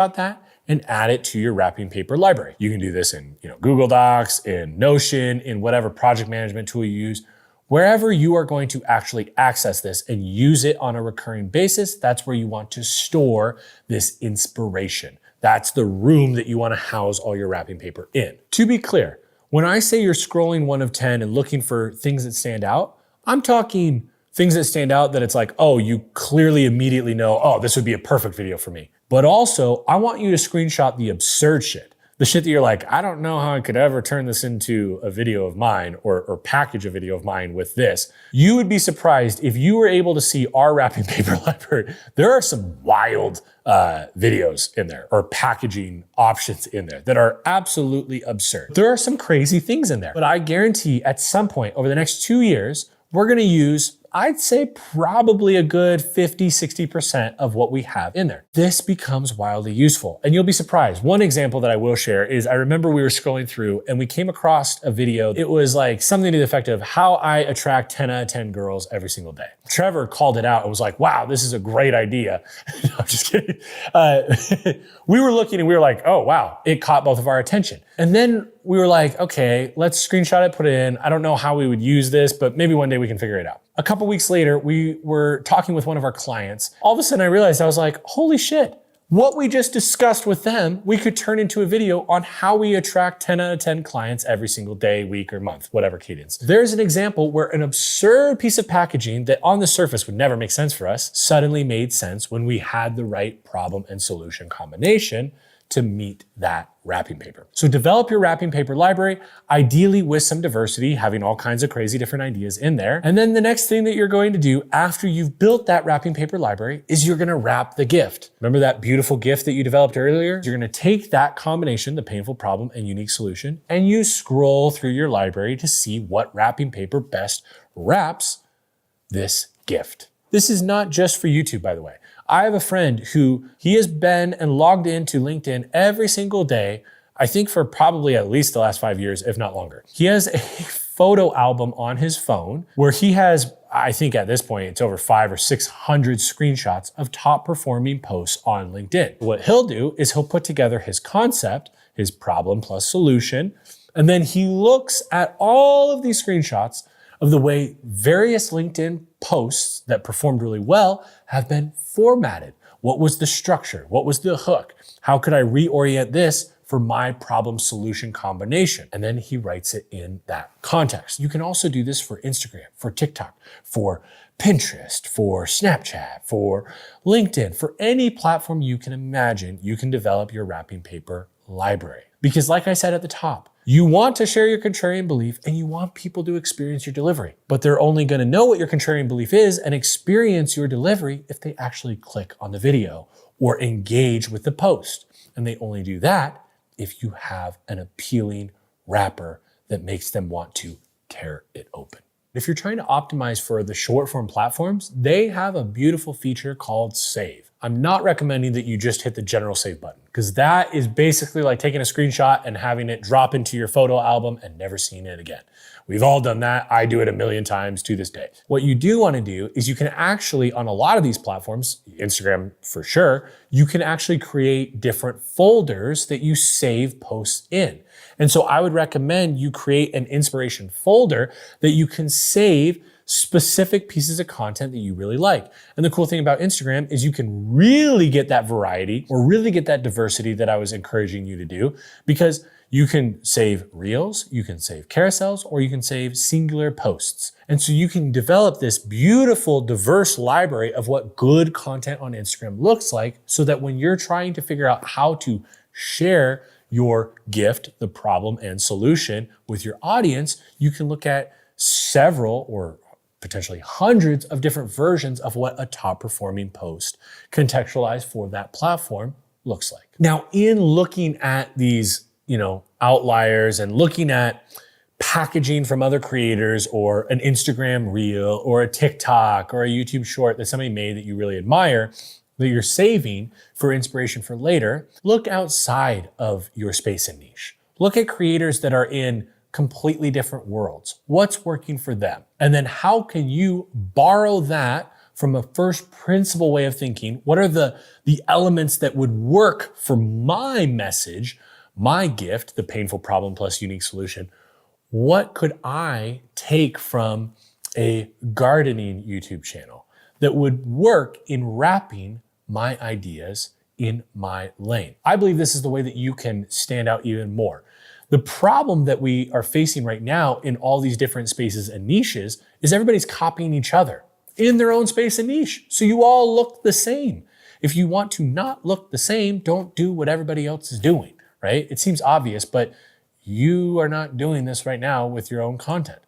that and add it to your wrapping paper library. You can do this in Google Docs, in Notion, in whatever project management tool you use. Wherever you are going to actually access this and use it on a recurring basis, that's where you want to store this inspiration. That's the room that you want to house all your wrapping paper in. To be clear, when I say you're scrolling 1 of 10 and looking for things that stand out, I'm talking things that stand out that it's like, oh, you clearly immediately know, oh, this would be a perfect video for me. But also, I want you to screenshot the absurd shit. The shit that you're like, I don't know how I could ever turn this into a video of mine or package a video of mine with this. You would be surprised if you were able to see our wrapping paper library. There are some wild videos in there or packaging options in there that are absolutely absurd. There are some crazy things in there, but I guarantee at some point over the next 2 years, we're gonna use, I'd say probably a good 50-60% of what we have in there. This becomes wildly useful and you'll be surprised. One example that I will share is I remember we were scrolling through and we came across a video. It was like something to the effect of how I attract 10 out of 10 girls every single day. Trevor called it out and was like, wow, this is a great idea. No, I'm just kidding. We were looking and we were like, oh, wow, it caught both of our attention. And then we were like, okay, let's screenshot it, put it in. I don't know how we would use this, but maybe one day we can figure it out. A couple weeks later, we were talking with one of our clients. All of a sudden I realized, I was like, holy shit, what we just discussed with them, we could turn into a video on how we attract 10 out of 10 clients every single day, week, or month, whatever cadence. There's an example where an absurd piece of packaging that on the surface would never make sense for us suddenly made sense when we had the right problem and solution combination to meet that wrapping paper. So develop your wrapping paper library, ideally with some diversity, having all kinds of crazy different ideas in there. And then the next thing that you're going to do after you've built that wrapping paper library is you're gonna wrap the gift. Remember that beautiful gift that you developed earlier? You're gonna take that combination, the painful problem and unique solution, and you scroll through your library to see what wrapping paper best wraps this gift. This is not just for YouTube, by the way. I have a friend who he has been and logged into LinkedIn every single day, I think for probably at least the last 5 years, if not longer. He has a photo album on his phone where he has, I think at this point, it's over 500 or 600 screenshots of top performing posts on LinkedIn. What he'll do is he'll put together his concept, his problem plus solution, and then he looks at all of these screenshots of the way various LinkedIn posts that performed really well have been formatted. What was the structure? What was the hook? How could I reorient this for my problem solution combination? And then he writes it in that context. You can also do this for Instagram, for TikTok, for Pinterest, for Snapchat, for LinkedIn, for any platform you can imagine, you can develop your wrapping paper library. Because like I said at the top, you want to share your contrarian belief and you want people to experience your delivery, but they're only going to know what your contrarian belief is and experience your delivery if they actually click on the video or engage with the post. And they only do that if you have an appealing wrapper that makes them want to tear it open. If you're trying to optimize for the short form platforms, they have a beautiful feature called Save. I'm not recommending that you just hit the general save button because that is basically like taking a screenshot and having it drop into your photo album and never seeing it again. We've all done that. I do it a million times to this day. What you do want to do is you can actually, on a lot of these platforms, Instagram for sure, you can actually create different folders that you save posts in. And so I would recommend you create an inspiration folder that you can save specific pieces of content that you really like. And the cool thing about Instagram is you can really get that variety or really get that diversity that I was encouraging you to do, because you can save reels, you can save carousels, or you can save singular posts. And so you can develop this beautiful, diverse library of what good content on Instagram looks like so that when you're trying to figure out how to share your gift, the problem and solution with your audience, you can look at several or potentially hundreds of different versions of what a top performing post contextualized for that platform looks like. Now, in looking at these, outliers and looking at packaging from other creators or an Instagram reel or a TikTok or a YouTube short that somebody made that you really admire, that you're saving for inspiration for later, look outside of your space and niche. Look at creators that are in completely different worlds. What's working for them? And then how can you borrow that from a first principle way of thinking. What are the elements that would work for my message, my gift, the painful problem plus unique solution? What could I take from a gardening YouTube channel that would work in wrapping my ideas in my lane? I believe this is the way that you can stand out even more. The problem that we are facing right now in all these different spaces and niches is everybody's copying each other in their own space and niche. So you all look the same. If you want to not look the same, don't do what everybody else is doing, right? It seems obvious, but you are not doing this right now with your own content,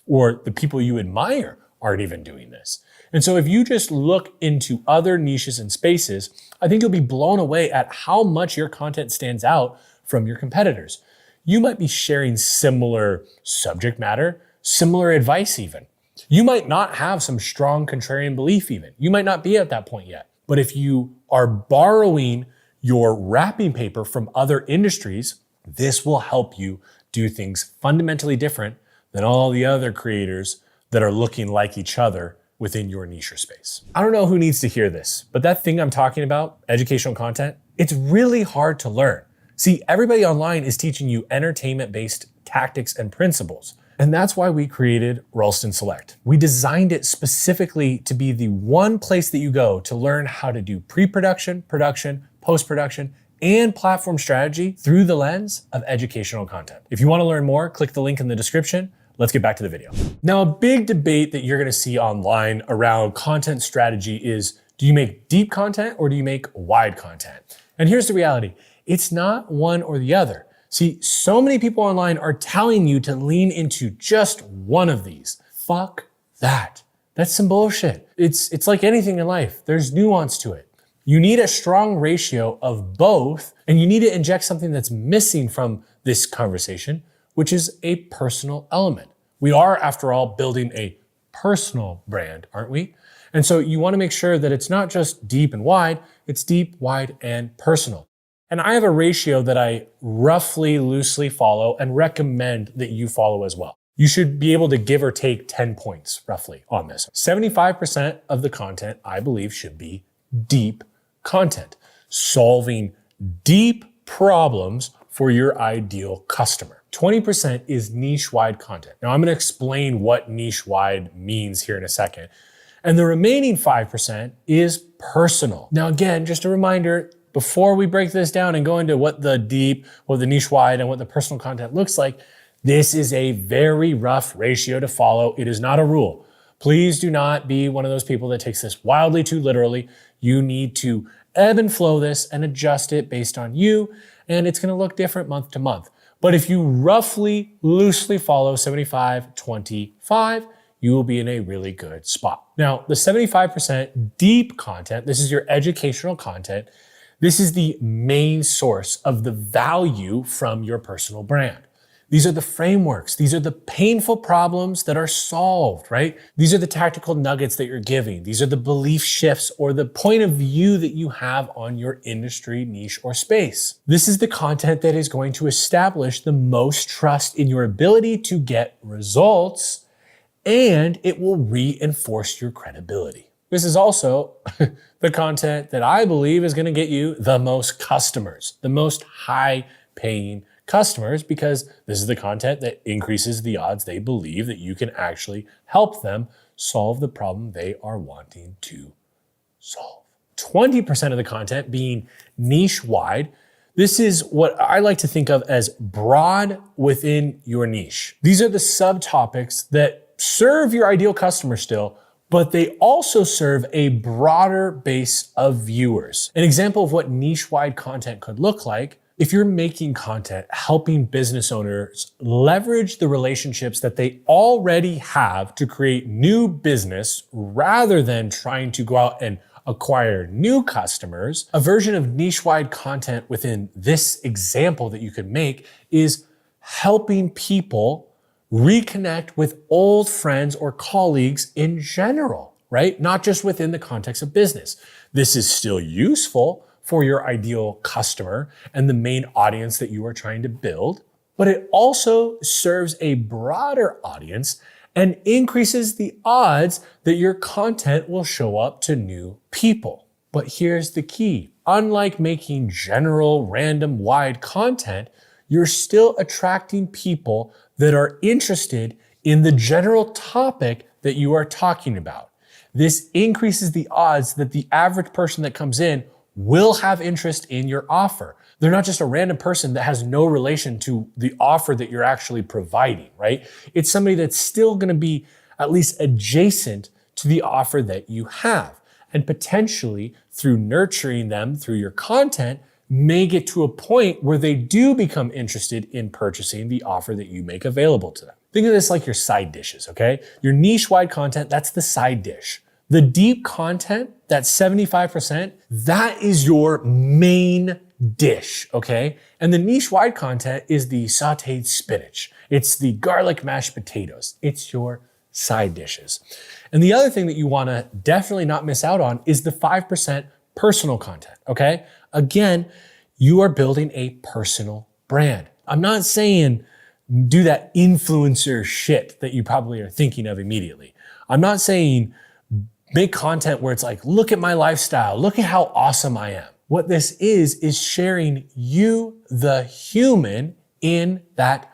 or the people you admire aren't even doing this. And so if you just look into other niches and spaces, I think you'll be blown away at how much your content stands out from your competitors. You might be sharing similar subject matter, similar advice even. You might not have some strong contrarian belief even. You might not be at that point yet. But if you are borrowing your wrapping paper from other industries, this will help you do things fundamentally different than all the other creators that are looking like each other within your niche or space. I don't know who needs to hear this, but that thing I'm talking about, educational content, it's really hard to learn. See, everybody online is teaching you entertainment-based tactics and principles. And that's why we created Ralston Select. We designed it specifically to be the one place that you go to learn how to do pre-production, production, post-production, and platform strategy through the lens of educational content. If you want to learn more, click the link in the description. Let's get back to the video. Now, a big debate that you're going to see online around content strategy is, do you make deep content or do you make wide content? And here's the reality. It's not one or the other. See, so many people online are telling you to lean into just one of these. Fuck that. That's some bullshit. It's like anything in life. There's nuance to it. You need a strong ratio of both, and you need to inject something that's missing from this conversation, which is a personal element. We are, after all, building a personal brand, aren't we? And so you want to make sure that it's not just deep and wide, it's deep, wide, and personal. And I have a ratio that I roughly, loosely follow and recommend that you follow as well. You should be able to give or take 10 points roughly on this. 75% of the content, I believe, should be deep content, solving deep problems for your ideal customer. 20% is niche-wide content. Now I'm going to explain what niche-wide means here in a second. And the remaining 5% is personal. Now again, just a reminder, before we break this down and go into what the deep, what the niche-wide, and what the personal content looks like, this is a very rough ratio to follow. It is not a rule. Please do not be one of those people that takes this wildly too literally. You need to ebb and flow this and adjust it based on you, and it's going to look different month to month. But if you roughly, loosely follow 75-25, you will be in a really good spot. Now, the 75% deep content, this is your educational content. This is the main source of the value from your personal brand. These are the frameworks. These are the painful problems that are solved, right? These are the tactical nuggets that you're giving. These are the belief shifts or the point of view that you have on your industry, niche, or space. This is the content that is going to establish the most trust in your ability to get results, and it will reinforce your credibility. This is also the content that I believe is going to get you the most customers, the most high-paying customers, because this is the content that increases the odds they believe that you can actually help them solve the problem they are wanting to solve. 20% of the content being niche-wide. This is what I like to think of as broad within your niche. These are the subtopics that serve your ideal customer still, but they also serve a broader base of viewers. An example of what niche-wide content could look like: if you're making content helping business owners leverage the relationships that they already have to create new business rather than trying to go out and acquire new customers, a version of niche-wide content within this example that you could make is helping people reconnect with old friends or colleagues in general, right? Not just within the context of business. This is still useful for your ideal customer and the main audience that you are trying to build, but it also serves a broader audience and increases the odds that your content will show up to new people. But here's the key. Unlike making general, random, wide content, you're still attracting people that are interested in the general topic that you are talking about. This increases the odds that the average person that comes in will have interest in your offer. They're not just a random person that has no relation to the offer that you're actually providing, right? It's somebody that's still going to be at least adjacent to the offer that you have. And potentially through nurturing them through your content, may get to a point where they do become interested in purchasing the offer that you make available to them. Think of this like your side dishes, okay? Your niche-wide content, that's the side dish. The deep content, that 75%, that is your main dish, okay? And the niche-wide content is the sauteed spinach. It's the garlic mashed potatoes. It's your side dishes. And the other thing that you wanna definitely not miss out on is the 5% personal content, okay? Again, you are building a personal brand. I'm not saying do that influencer shit that you probably are thinking of immediately. I'm not saying make content where it's like, look at my lifestyle, look at how awesome I am. What this is sharing you, the human, in that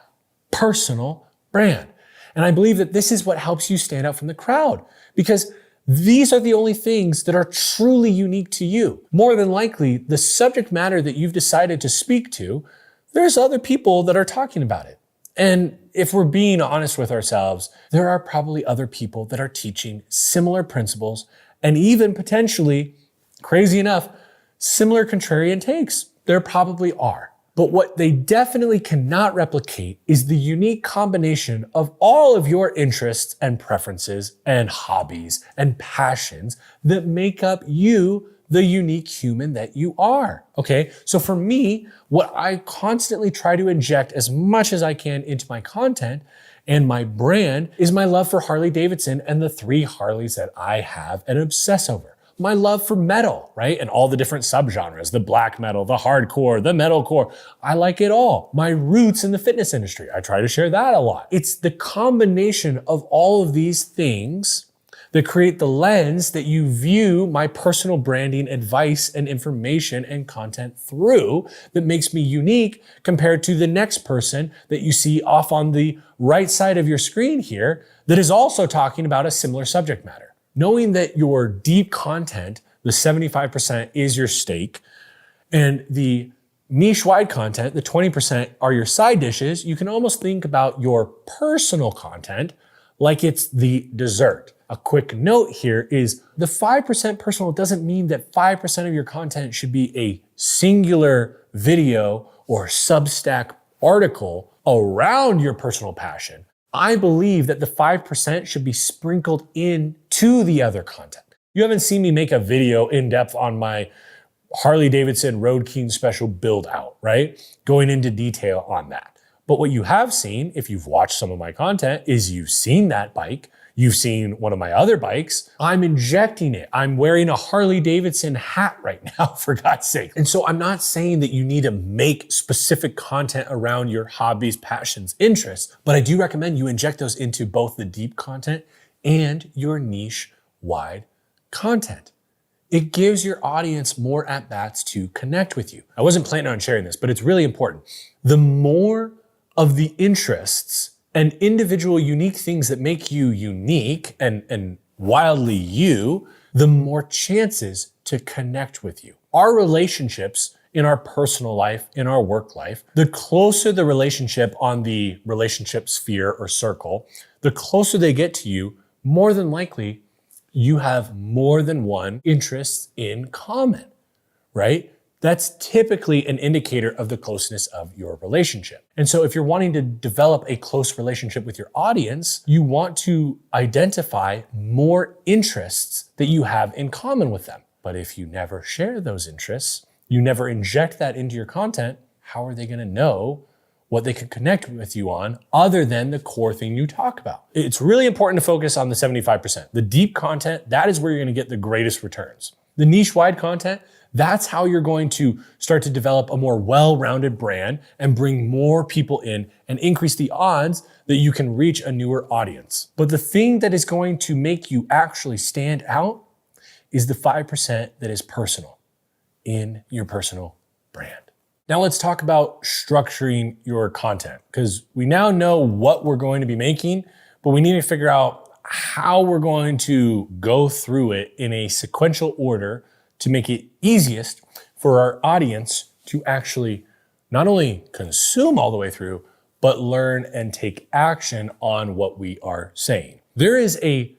personal brand. And I believe that this is what helps you stand out from the crowd, because these are the only things that are truly unique to you. More than likely, the subject matter that you've decided to speak to, there's other people that are talking about it. And if we're being honest with ourselves, there are probably other people that are teaching similar principles and even potentially, crazy enough, similar contrarian takes. There probably are. But what they definitely cannot replicate is the unique combination of all of your interests and preferences and hobbies and passions that make up you, the unique human that you are. Okay, so for me, what I constantly try to inject as much as I can into my content and my brand is my love for Harley Davidson and the 3 Harleys that I have and obsess over. My love for metal, right? And all the different subgenres, the black metal, the hardcore, the metalcore. I like it all. My roots in the fitness industry. I try to share that a lot. It's the combination of all of these things that create the lens that you view my personal branding advice and information and content through that makes me unique compared to the next person that you see off on the right side of your screen here that is also talking about a similar subject matter. Knowing that your deep content, the 75% is your steak, and the niche-wide content, the 20% are your side dishes, you can almost think about your personal content like it's the dessert. A quick note here is the 5% personal doesn't mean that 5% of your content should be a singular video or Substack article around your personal passion. I believe that the 5% should be sprinkled into the other content. You haven't seen me make a video in depth on my Harley Davidson Road King Special build out, right? Going into detail on that. But what you have seen, if you've watched some of my content, is you've seen that bike. You've seen one of my other bikes. I'm injecting it. I'm wearing a Harley Davidson hat right now, for God's sake. And so I'm not saying that you need to make specific content around your hobbies, passions, interests, but I do recommend you inject those into both the deep content and your niche-wide content. It gives your audience more at-bats to connect with you. I wasn't planning on sharing this, but it's really important. The more of the interests and individual unique things that make you unique and wildly you, the more chances to connect with you. Our relationships in our personal life, in our work life, the closer the relationship on the relationship sphere or circle, the closer they get to you, more than likely you have more than one interest in common, right? That's typically an indicator of the closeness of your relationship. And so if you're wanting to develop a close relationship with your audience, you want to identify more interests that you have in common with them. But if you never share those interests, you never inject that into your content, how are they going to know what they can connect with you on other than the core thing you talk about? It's really important to focus on the 75%. The deep content, that is where you're going to get the greatest returns. The niche-wide content, That's how you're going to start to develop a more well-rounded brand and bring more people in and increase the odds that you can reach a newer audience. But the thing that is going to make you actually stand out is the 5% that is personal in your personal brand. Now let's talk about structuring your content, because we now know what we're going to be making, but we need to figure out how we're going to go through it in a sequential order to make it easiest for our audience to actually not only consume all the way through, but learn and take action on what we are saying. There is a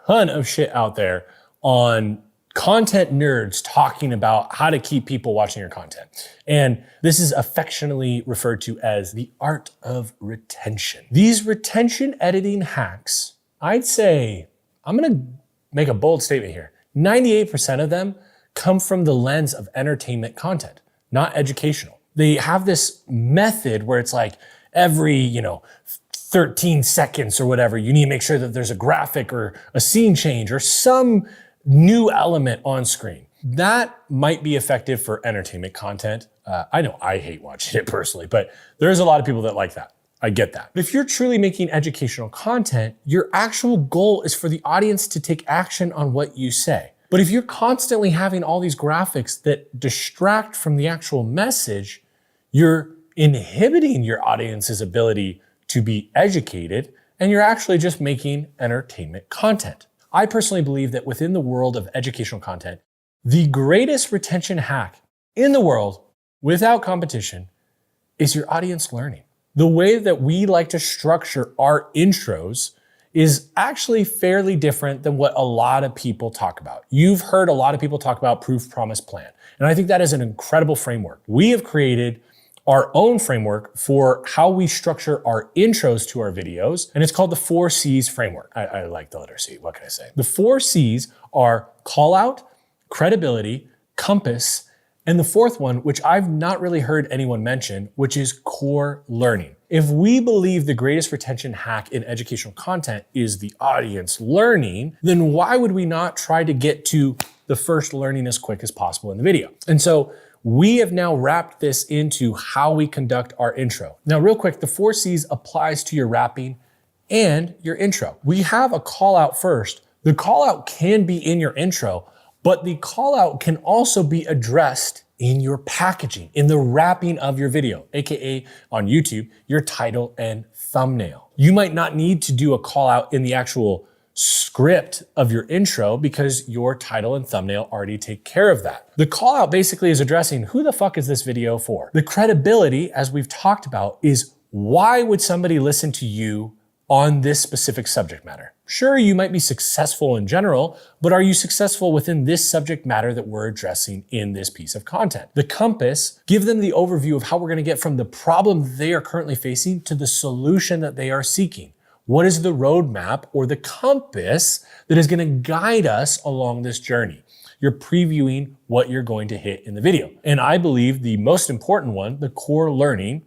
ton of shit out there on content nerds talking about how to keep people watching your content. And this is affectionately referred to as the art of retention. These retention editing hacks, I'd say, I'm gonna make a bold statement here. 98% of them come from the lens of entertainment content, not educational. They have this method where it's like every, 13 seconds or whatever, you need to make sure that there's a graphic or a scene change or some new element on screen. That might be effective for entertainment content. I know I hate watching it personally, but there's a lot of people that like that. I get that. But if you're truly making educational content, your actual goal is for the audience to take action on what you say. But if you're constantly having all these graphics that distract from the actual message, you're inhibiting your audience's ability to be educated, and you're actually just making entertainment content. I personally believe that within the world of educational content, the greatest retention hack in the world, without competition, is your audience learning. The way that we like to structure our intros is actually fairly different than what a lot of people talk about. You've heard a lot of people talk about proof, promise, plan. And I think that is an incredible framework. We have created our own framework for how we structure our intros to our videos, and it's called the 4 C's framework. I like the letter C, what can I say? The 4 C's are call out, credibility, compass, and the fourth one, which I've not really heard anyone mention, which is core learning. If we believe the greatest retention hack in educational content is the audience learning, then why would we not try to get to the first learning as quick as possible in the video? And so we have now wrapped this into how we conduct our intro. Now, real quick, the 4 C's applies to your wrapping and your intro. We have a call out first. The call out can be in your intro, but the call out can also be addressed in your packaging, in the wrapping of your video, AKA on YouTube, your title and thumbnail. You might not need to do a call out in the actual script of your intro because your title and thumbnail already take care of that. The call out basically is addressing who the fuck is this video for? The credibility, as we've talked about, is why would somebody listen to you on this specific subject matter? Sure, you might be successful in general, but are you successful within this subject matter that we're addressing in this piece of content? The compass, give them the overview of how we're going to get from the problem they are currently facing to the solution that they are seeking. What is the roadmap or the compass that is going to guide us along this journey? You're previewing what you're going to hit in the video. And I believe the most important one, the core learning,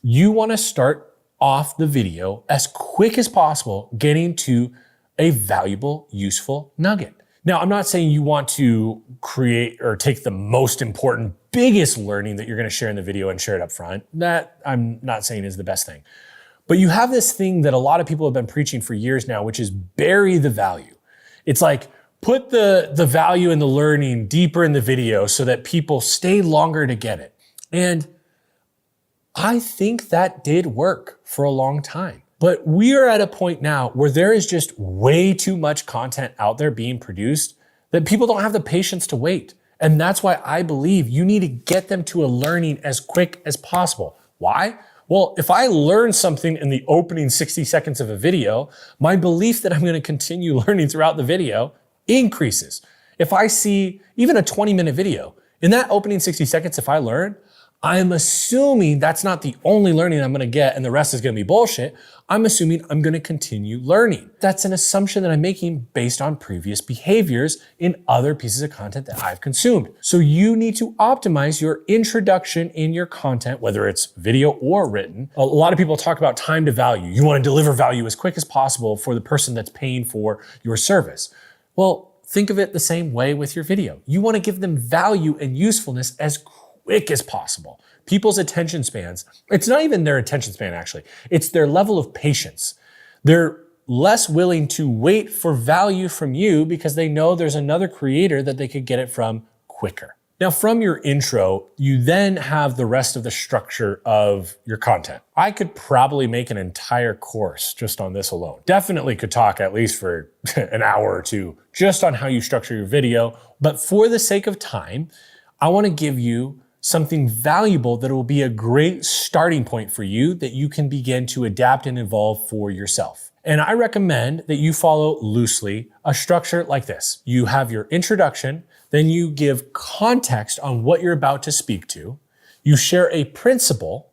you want to start off the video as quick as possible, getting to a valuable, useful nugget. Now, I'm not saying you want to create or take the most important, biggest learning that you're going to share in the video and share it up front. That I'm not saying is the best thing. But you have this thing that a lot of people have been preaching for years now, which is bury the value. It's like put the value in the learning deeper in the video so that people stay longer to get it. And I think that did work for a long time. But we are at a point now where there is just way too much content out there being produced that people don't have the patience to wait. And that's why I believe you need to get them to a learning as quick as possible. Why? Well, if I learn something in the opening 60 seconds of a video, my belief that I'm going to continue learning throughout the video increases. If I see even a 20-minute video, in that opening 60 seconds, if I learn, I'm assuming that's not the only learning I'm going to get and the rest is going to be bullshit. I'm assuming I'm going to continue learning. That's an assumption that I'm making based on previous behaviors in other pieces of content that I've consumed. So you need to optimize your introduction in your content, whether it's video or written. A lot of people talk about time to value. You want to deliver value as quick as possible for the person that's paying for your service. Well, think of it the same way with your video. You want to give them value and usefulness as quick as possible. People's attention spans, it's not even their attention span actually, it's their level of patience. They're less willing to wait for value from you because they know there's another creator that they could get it from quicker. Now, from your intro, you then have the rest of the structure of your content. I could probably make an entire course just on this alone. Definitely could talk at least for an hour or two just on how you structure your video. But for the sake of time, I want to give you something valuable that will be a great starting point for you that you can begin to adapt and evolve for yourself. And I recommend that you follow loosely a structure like this. You have your introduction, then you give context on what you're about to speak to. You share a principle,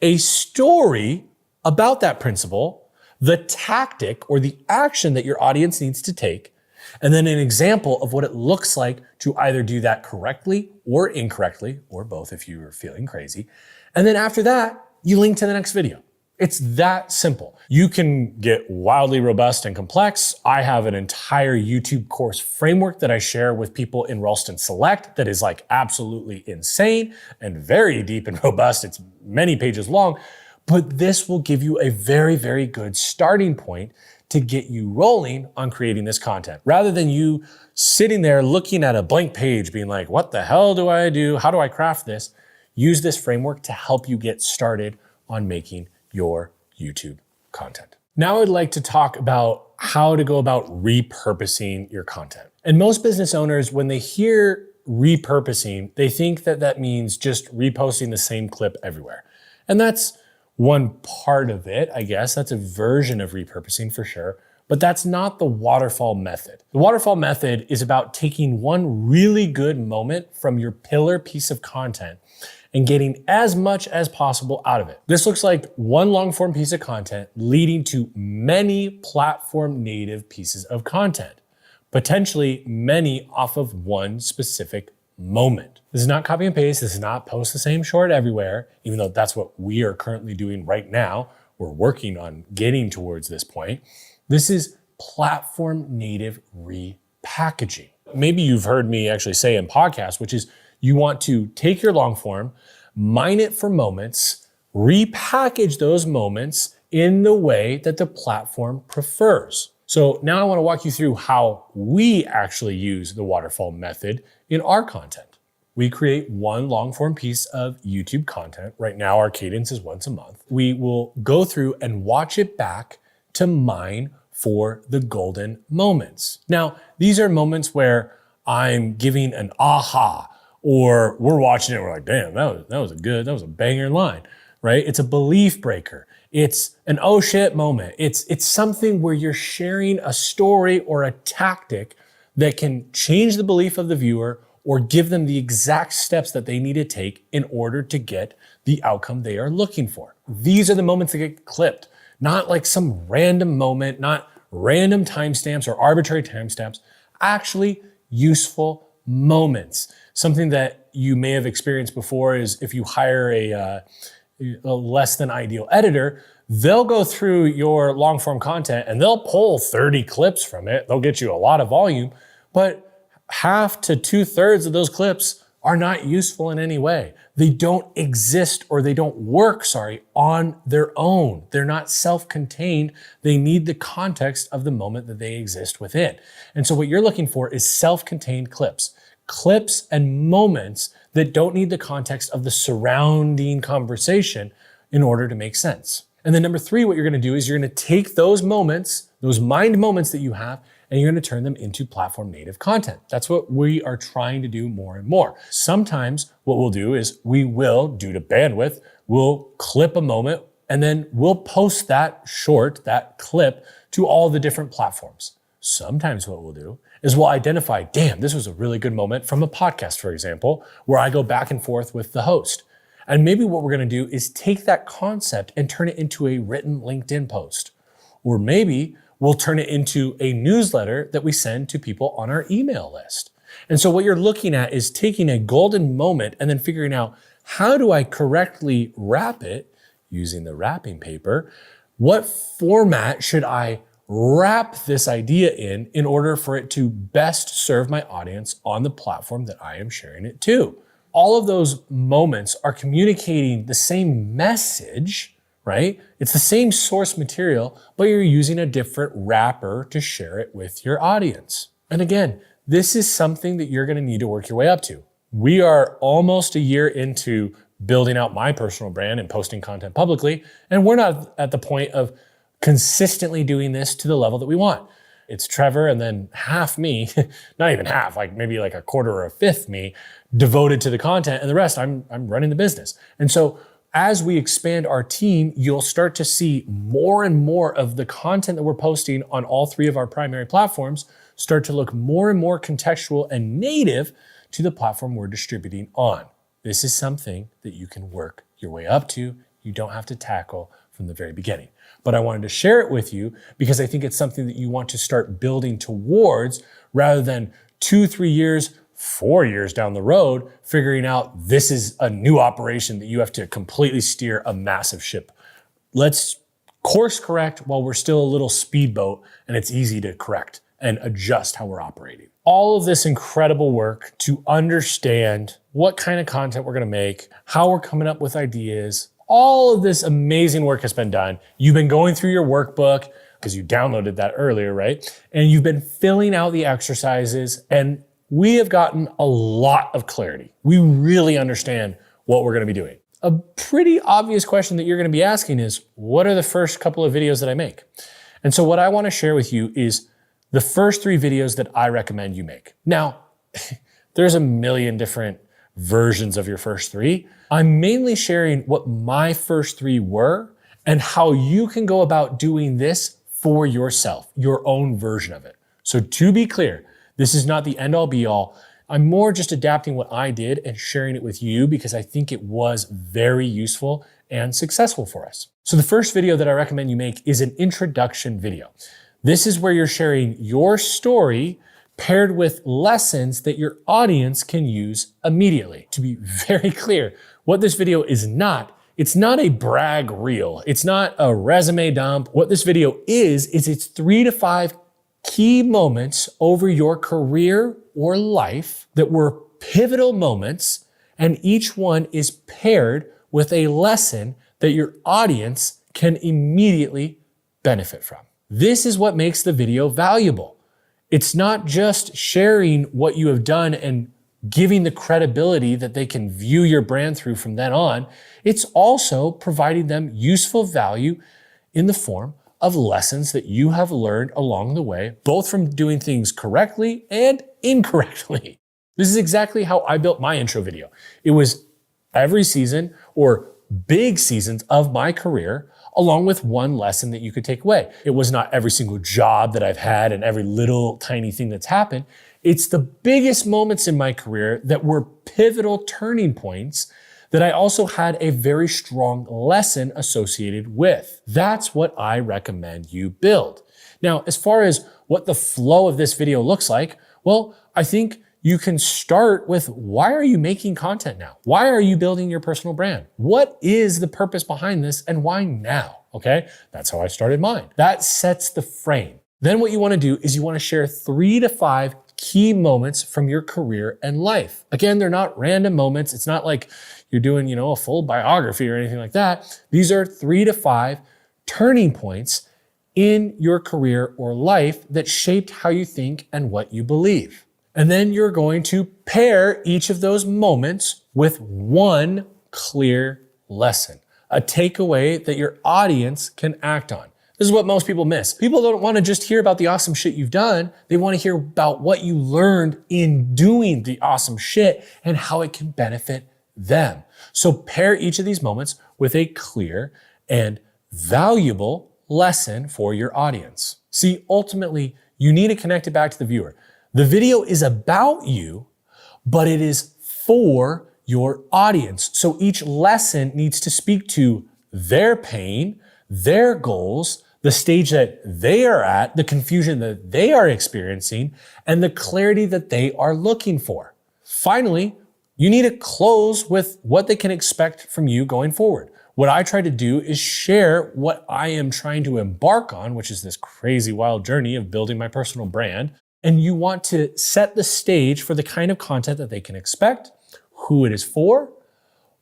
a story about that principle, the tactic or the action that your audience needs to take, and then an example of what it looks like to either do that correctly or incorrectly, or both if you are feeling crazy. And then after that, you link to the next video. It's that simple. You can get wildly robust and complex. I have an entire YouTube course framework that I share with people in Ralston Select that is like absolutely insane and very deep and robust. It's many pages long, but this will give you a very, very good starting point to get you rolling on creating this content. Rather than you sitting there looking at a blank page being like, what the hell do I do? How do I craft this? Use this framework to help you get started on making your YouTube content. Now I'd like to talk about how to go about repurposing your content. And most business owners, when they hear repurposing, they think that that means just reposting the same clip everywhere. And that's one part of it, I guess. That's a version of repurposing for sure, but that's not the waterfall method. The waterfall method is about taking one really good moment from your pillar piece of content and getting as much as possible out of it. This looks like one long form piece of content leading to many platform native pieces of content, potentially many off of one specific moment. This is not copy and paste. This is not post the same short everywhere, even though that's what we are currently doing right now. We're working on getting towards this point. This is platform native repackaging. Maybe you've heard me actually say in podcasts, which is you want to take your long form, mine it for moments, repackage those moments in the way that the platform prefers. So now I want to walk you through how we actually use the waterfall method in our content. We create one long form piece of YouTube content. Right now, our cadence is once a month. We will go through and watch it back to mine for the golden moments. Now, these are moments where I'm giving an aha, or we're watching it, we're like, damn, that was a banger line, right? It's a belief breaker. It's an oh shit moment. It's something where you're sharing a story or a tactic that can change the belief of the viewer or give them the exact steps that they need to take in order to get the outcome they are looking for. These are the moments that get clipped, not like some random moment, not random timestamps or arbitrary timestamps, actually useful moments. Something that you may have experienced before is if you hire a less than ideal editor, they'll go through your long form content and they'll pull 30 clips from it. They'll get you a lot of volume, but half to 2/3 of those clips are not useful in any way. They don't exist or they don't work, on their own. They're not self-contained. They need the context of the moment that they exist within. And so what you're looking for is self-contained clips and moments that don't need the context of the surrounding conversation in order to make sense. And then number 3, what you're going to do is you're going to take those moments, those mind moments that you have, and you're going to turn them into platform native content. That's what we are trying to do more and more. Sometimes what we'll do is we will, due to bandwidth, we'll clip a moment and then we'll post that clip to all the different platforms. Sometimes what we'll do is we'll identify, damn, this was a really good moment from a podcast, for example, where I go back and forth with the host. And maybe what we're going to do is take that concept and turn it into a written LinkedIn post. Or maybe we'll turn it into a newsletter that we send to people on our email list. And so what you're looking at is taking a golden moment and then figuring out, how do I correctly wrap it using the wrapping paper? What format should I wrap this idea in order for it to best serve my audience on the platform that I am sharing it to. All of those moments are communicating the same message, right? It's the same source material, but you're using a different wrapper to share it with your audience. And again, this is something that you're going to need to work your way up to. We are almost a year into building out my personal brand and posting content publicly, and we're not at the point of consistently doing this to the level that we want. It's Trevor and then half me, not even half, like maybe like a quarter or a fifth me, devoted to the content, and the rest I'm running the business. And so as we expand our team, you'll start to see more and more of the content that we're posting on all three of our primary platforms start to look more and more contextual and native to the platform we're distributing on. This is something that you can work your way up to. You don't have to tackle from the very beginning. But I wanted to share it with you because I think it's something that you want to start building towards rather than 2, 3 years, 4 years down the road, figuring out this is a new operation that you have to completely steer a massive ship. Let's course correct while we're still a little speedboat and it's easy to correct and adjust how we're operating. All of this incredible work to understand what kind of content we're going to make, how we're coming up with ideas, all of this amazing work has been done. You've been going through your workbook because you downloaded that earlier, right? And you've been filling out the exercises, and we have gotten a lot of clarity. We really understand what we're going to be doing. A pretty obvious question that you're going to be asking is, what are the first couple of videos that I make? And so what I want to share with you is the first 3 videos that I recommend you make. Now, there's a million different versions of your first 3. I'm mainly sharing what my first 3 were and how you can go about doing this for yourself, your own version of it. So to be clear, this is not the end all be all. I'm more just adapting what I did and sharing it with you because I think it was very useful and successful for us. So the first video that I recommend you make is an introduction video. This is where you're sharing your story paired with lessons that your audience can use immediately. To be very clear, what this video is not, it's not a brag reel. It's not a resume dump. What this video is it's 3 to 5 key moments over your career or life that were pivotal moments, and each one is paired with a lesson that your audience can immediately benefit from. This is what makes the video valuable. It's not just sharing what you have done and giving the credibility that they can view your brand through from then on. It's also providing them useful value in the form of lessons that you have learned along the way, both from doing things correctly and incorrectly. This is exactly how I built my intro video. It was every season or big seasons of my career, along with one lesson that you could take away. It was not every single job that I've had and every little tiny thing that's happened. It's the biggest moments in my career that were pivotal turning points that I also had a very strong lesson associated with. That's what I recommend you build. Now, as far as what the flow of this video looks like, well, I think you can start with, why are you making content now? Why are you building your personal brand? What is the purpose behind this and why now? Okay, that's how I started mine. That sets the frame. Then what you want to do is you want to share 3 to 5 key moments from your career and life. Again, they're not random moments. It's not like you're doing, a full biography or anything like that. These are 3 to 5 turning points in your career or life that shaped how you think and what you believe. And then you're going to pair each of those moments with one clear lesson, a takeaway that your audience can act on. This is what most people miss. People don't want to just hear about the awesome shit you've done. They want to hear about what you learned in doing the awesome shit and how it can benefit them. So pair each of these moments with a clear and valuable lesson for your audience. See, ultimately, you need to connect it back to the viewer. The video is about you, but it is for your audience. So each lesson needs to speak to their pain, their goals, the stage that they are at, the confusion that they are experiencing, and the clarity that they are looking for. Finally, you need to close with what they can expect from you going forward. What I try to do is share what I am trying to embark on, which is this crazy wild journey of building my personal brand. And you want to set the stage for the kind of content that they can expect, who it is for,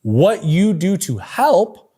what you do to help,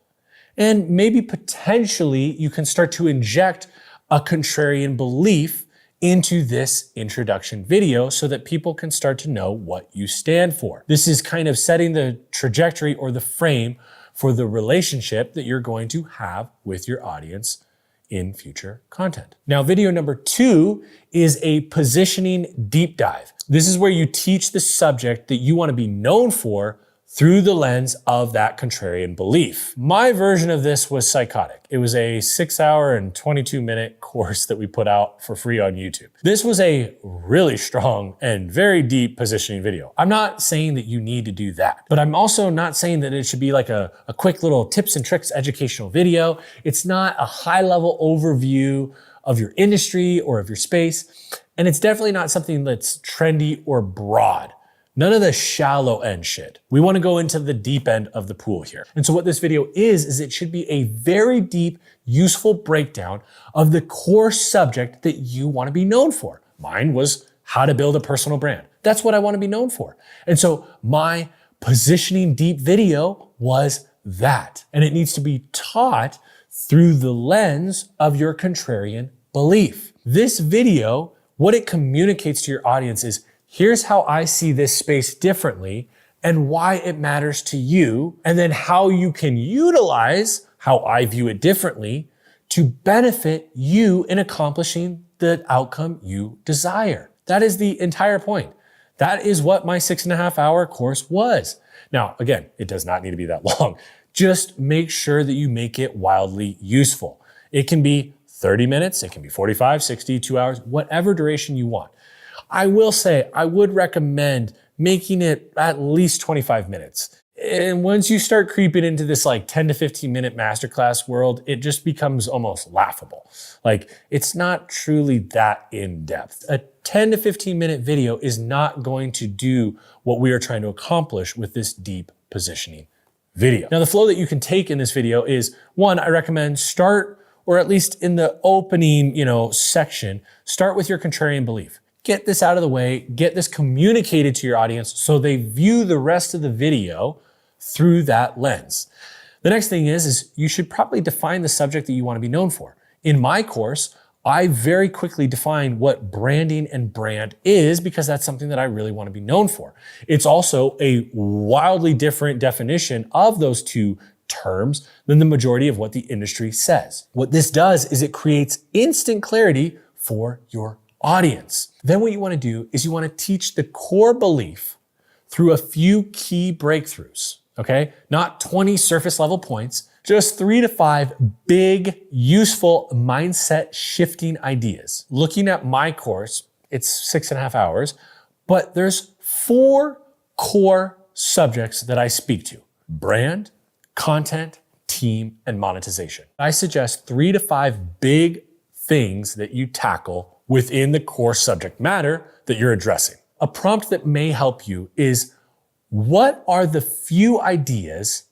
and maybe potentially you can start to inject a contrarian belief into this introduction video so that people can start to know what you stand for. This is kind of setting the trajectory or the frame for the relationship that you're going to have with your audience in future content. Now, video number 2 is a positioning deep dive. This is where you teach the subject that you want to be known for through the lens of that contrarian belief. My version of this was psychotic. It was a 6-hour and 22-minute course that we put out for free on YouTube. This was a really strong and very deep positioning video. I'm not saying that you need to do that, but I'm also not saying that it should be like a quick little tips and tricks educational video. It's not a high-level overview of your industry or of your space, and it's definitely not something that's trendy or broad. None of the shallow end shit. We want to go into the deep end of the pool here. And so what this video is it should be a very deep, useful breakdown of the core subject that you want to be known for. Mine was how to build a personal brand. That's what I want to be known for. And so my positioning deep video was that. And it needs to be taught through the lens of your contrarian belief. This video, what it communicates to your audience is, here's how I see this space differently and why it matters to you, and then how you can utilize how I view it differently to benefit you in accomplishing the outcome you desire. That is the entire point. That is what my 6.5-hour course was. Now, again, it does not need to be that long. Just make sure that you make it wildly useful. It can be 30 minutes, it can be 45, 60, 2 hours, whatever duration you want. I will say, I would recommend making it at least 25 minutes. And once you start creeping into this like 10 to 15 minute masterclass world, it just becomes almost laughable. Like, it's not truly that in depth. A 10 to 15 minute video is not going to do what we are trying to accomplish with this deep positioning video. Now, the flow that you can take in this video is, one, I recommend start, or at least in the opening, section, start with your contrarian belief. Get this out of the way, get this communicated to your audience so they view the rest of the video through that lens. The next thing is you should probably define the subject that you want to be known for. In my course, I very quickly define what branding and brand is because that's something that I really want to be known for. It's also a wildly different definition of those two terms than the majority of what the industry says. What this does is it creates instant clarity for your audience. Then what you want to do is you want to teach the core belief through a few key breakthroughs, okay? Not 20 surface level points, just 3 to 5 big, useful mindset shifting ideas. Looking at my course, it's 6.5 hours, but there's 4 core subjects that I speak to: brand, content, team, and monetization. I suggest 3 to 5 big things that you tackle within the core subject matter that you're addressing. A prompt that may help you is, what are the few ideas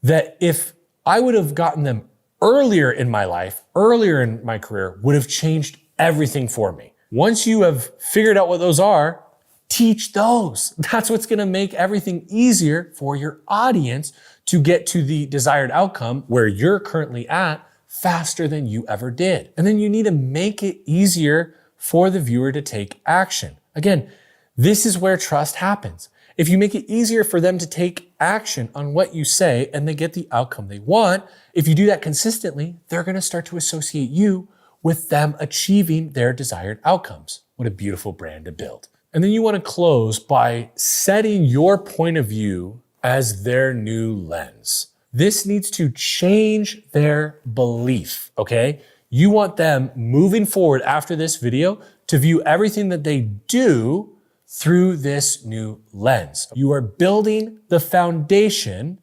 that if I would have gotten them earlier in my life, earlier in my career, would have changed everything for me? Once you have figured out what those are, teach those. That's what's going to make everything easier for your audience to get to the desired outcome where you're currently at faster than you ever did. And then you need to make it easier for the viewer to take action. Again, this is where trust happens. If you make it easier for them to take action on what you say and they get the outcome they want, if you do that consistently, they're going to start to associate you with them achieving their desired outcomes. What a beautiful brand to build. And then you want to close by setting your point of view as their new lens. This needs to change their belief, okay? You want them moving forward after this video to view everything that they do through this new lens. You are building the foundation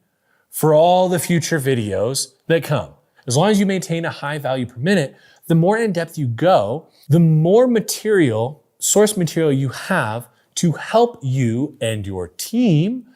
for all the future videos that come. As long as you maintain a high value per minute, the more in depth you go, the more material, source material you have to help you and your team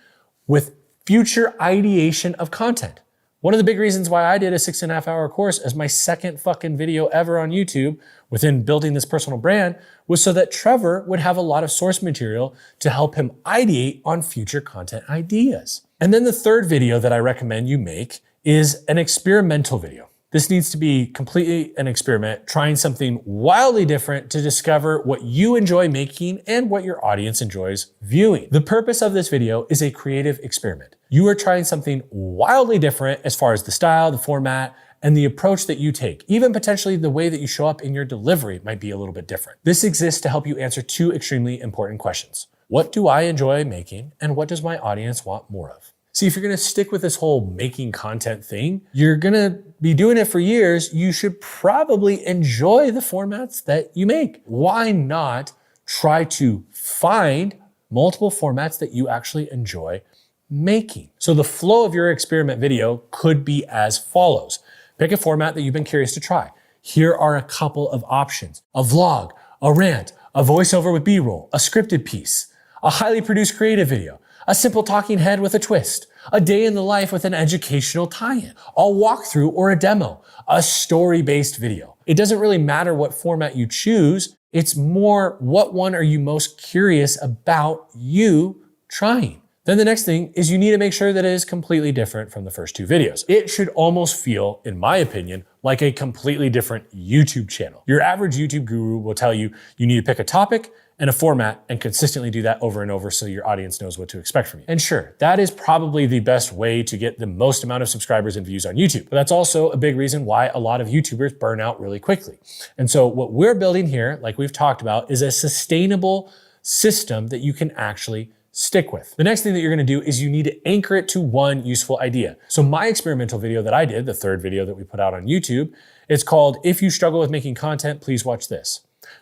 with future ideation of content. One of the big reasons why I did a 6.5-hour course as my second fucking video ever on YouTube within building this personal brand was so that Trevor would have a lot of source material to help him ideate on future content ideas. And then the third video that I recommend you make is an experimental video. This needs to be completely an experiment, trying something wildly different to discover what you enjoy making and what your audience enjoys viewing. The purpose of this video is a creative experiment. You are trying something wildly different as far as the style, the format, and the approach that you take. Even potentially the way that you show up in your delivery might be a little bit different. This exists to help you answer two extremely important questions. What do I enjoy making, and what does my audience want more of? See, if you're gonna stick with this whole making content thing, you're gonna be doing it for years, you should probably enjoy the formats that you make. Why not try to find multiple formats that you actually enjoy making? So the flow of your experiment video could be as follows. Pick a format that you've been curious to try. Here are a couple of options: a vlog, a rant, a voiceover with B-roll, a scripted piece, a highly produced creative video, a simple talking head with a twist, a day in the life with an educational tie-in, a walkthrough or a demo, a story-based video. It doesn't really matter what format you choose. It's more, what one are you most curious about you trying? Then the next thing is you need to make sure that it is completely different from the first two videos. It should almost feel, in my opinion, like a completely different YouTube channel. Your average YouTube guru will tell you you need to pick a topic and a format and consistently do that over and over so your audience knows what to expect from you. And sure, that is probably the best way to get the most amount of subscribers and views on YouTube. But that's also a big reason why a lot of YouTubers burn out really quickly. And so what we're building here, like we've talked about, is a sustainable system that you can actually stick with. The next thing that you're gonna do is you need to anchor it to one useful idea. So my experimental video that I did, the third video that we put out on YouTube, it's called "If You Struggle with Making Content, Please Watch This."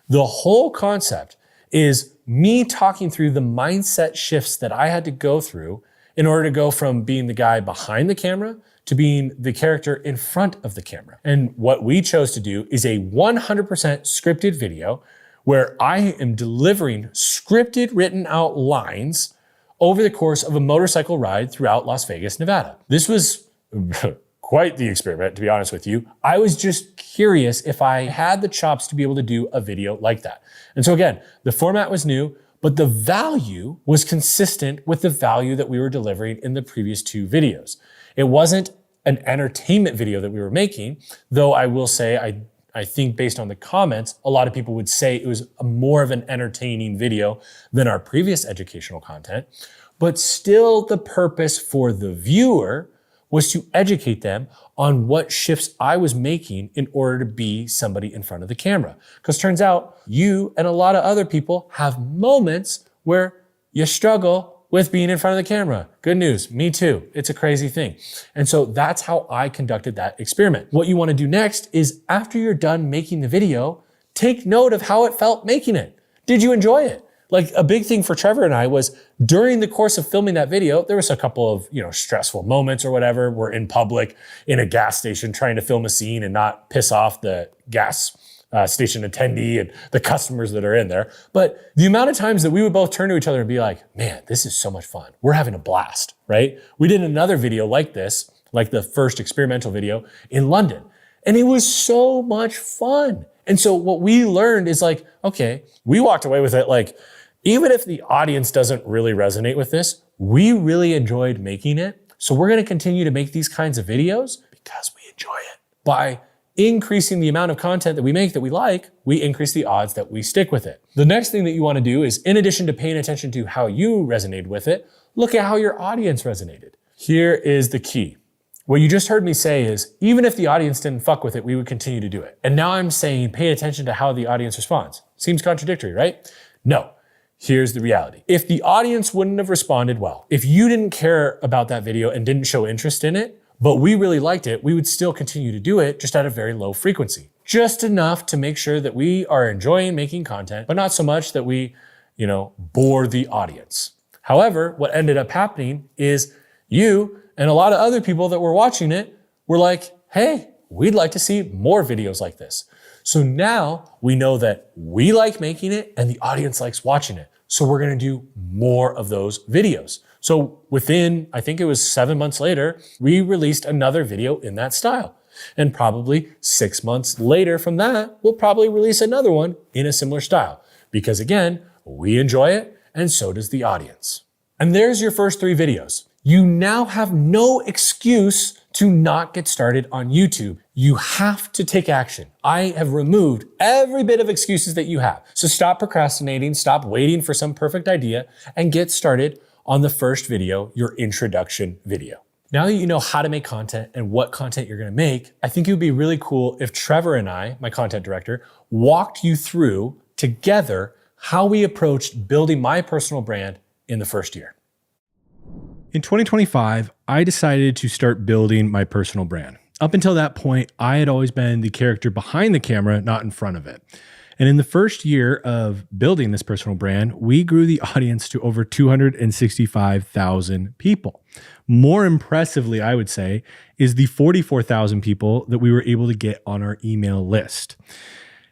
The whole concept is me talking through the mindset shifts that I had to go through in order to go from being the guy behind the camera to being the character in front of the camera. And what we chose to do is a 100% scripted video where I am delivering scripted written out lines over the course of a motorcycle ride throughout Las Vegas, Nevada. This was quite the experiment, to be honest with you. I was just curious if I had the chops to be able to do a video like that. And so again, the format was new, but the value was consistent with the value that we were delivering in the previous two videos. It wasn't an entertainment video that we were making, though I will say I think based on the comments, a lot of people would say it was more of an entertaining video than our previous educational content, but still the purpose for the viewer was to educate them on what shifts I was making in order to be somebody in front of the camera. Because turns out you and a lot of other people have moments where you struggle with being in front of the camera. Good news, me too. It's a crazy thing. And so that's how I conducted that experiment. What you want to do next is after you're done making the video, take note of how it felt making it. Did you enjoy it? Like a big thing for Trevor and I was during the course of filming that video, there was a couple of, stressful moments or whatever. We're in public in a gas station trying to film a scene and not piss off the gas station attendee and the customers that are in there. But the amount of times that we would both turn to each other and be like, man, this is so much fun. We're having a blast, right? We did another video like this, like the first experimental video in London. And it was so much fun. And so what we learned is like, okay, we walked away with it like, even if the audience doesn't really resonate with this, we really enjoyed making it. So we're gonna continue to make these kinds of videos because we enjoy it. By increasing the amount of content that we make that we like, we increase the odds that we stick with it. The next thing that you wanna do is, in addition to paying attention to how you resonated with it, look at how your audience resonated. Here is the key. What you just heard me say is, even if the audience didn't fuck with it, we would continue to do it. And now I'm saying pay attention to how the audience responds. Seems contradictory, right? No. Here's the reality. If the audience wouldn't have responded well, if you didn't care about that video and didn't show interest in it, but we really liked it, we would still continue to do it just at a very low frequency. Just enough to make sure that we are enjoying making content, but not so much that we, bore the audience. However, what ended up happening is you and a lot of other people that were watching it were like, hey, we'd like to see more videos like this. So now we know that we like making it and the audience likes watching it. So we're gonna do more of those videos. So within, I think it was 7 months later, we released another video in that style. And probably 6 months later from that, we'll probably release another one in a similar style. Because again, we enjoy it and so does the audience. And there's your first 3 videos. You now have no excuse to not get started on YouTube. You have to take action. I have removed every bit of excuses that you have. So stop procrastinating, stop waiting for some perfect idea, and get started on the first video, your introduction video. Now that you know how to make content and what content you're gonna make, I think it would be really cool if Trevor and I, my content director, walked you through together how we approached building my personal brand in the first year. In 2025, I decided to start building my personal brand. Up until that point, I had always been the character behind the camera, not in front of it. And in the first year of building this personal brand, we grew the audience to over 265,000 people. More impressively, I would say, is the 44,000 people that we were able to get on our email list.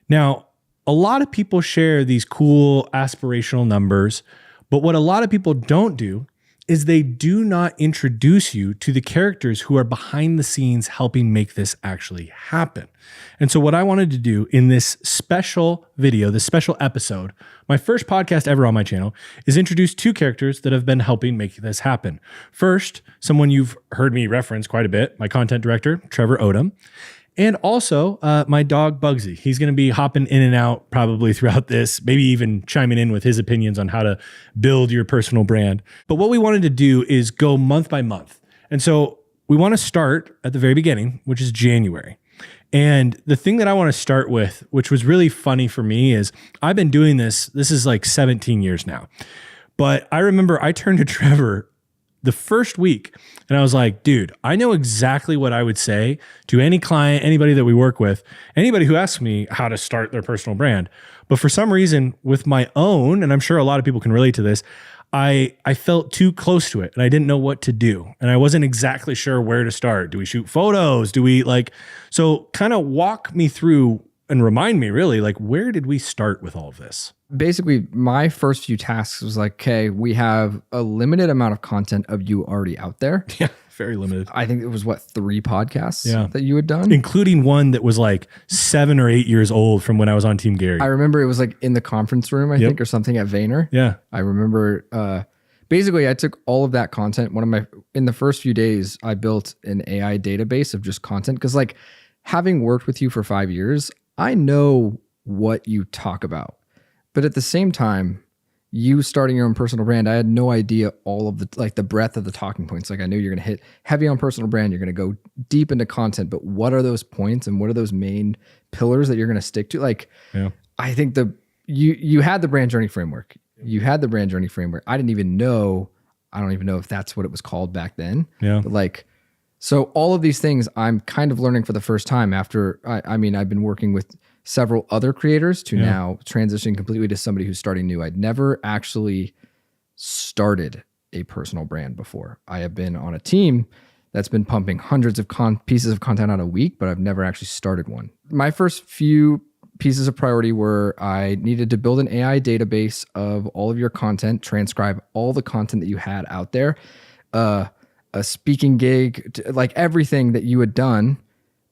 Now, a lot of people share these cool aspirational numbers, but what a lot of people don't do is they do not introduce you to the characters who are behind the scenes helping make this actually happen. And so what I wanted to do in this special video, this special episode, my first podcast ever on my channel, is introduce 2 characters that have been helping make this happen. First, someone you've heard me reference quite a bit, my content director, Trevor Odom. And also my dog, Bugsy. He's going to be hopping in and out probably throughout this, maybe even chiming in with his opinions on how to build your personal brand. But what we wanted to do is go month by month. And so we want to start at the very beginning, which is January. And the thing that I want to start with, which was really funny for me, is I've been doing this is like 17 years now. But I remember I turned to Trevor the first week and I was like, dude, I know exactly what I would say to any client, anybody that we work with, anybody who asks me how to start their personal brand. But for some reason with my own, and I'm sure a lot of people can relate to this, I felt too close to it and I didn't know what to do. And I wasn't exactly sure where to start. Do we shoot photos? So kind of walk me through and remind me really, like, where did we start with all of this? Basically, my first few tasks was like, okay, we have a limited amount of content of you already out there. Yeah, very limited. I think it was 3 podcasts that you had done? Including one that was like 7 or 8 years old from when I was on Team Gary. I remember it was like in the conference room, I think, or something at Vayner. Yeah. I remember, basically I took all of that content. In the first few days, I built an AI database of just content. Cause like having worked with you for 5 years, I know what you talk about. But at the same time, you starting your own personal brand, I had no idea all of the breadth of the talking points. Like I knew you're going to hit heavy on personal brand. You're going to go deep into content, but what are those points and what are those main pillars that you're going to stick to? Like, I think you had the brand journey framework. You had the brand journey framework. I don't even know if that's what it was called back then. Yeah. But so all of these things I'm kind of learning for the first time after, I've been working with several other creators to now transition completely to somebody who's starting new. I'd never actually started a personal brand before. I have been on a team that's been pumping hundreds of pieces of content out a week, but I've never actually started one. My first few pieces of priority were I needed to build an AI database of all of your content, transcribe all the content that you had out there, a speaking gig, like everything that you had done,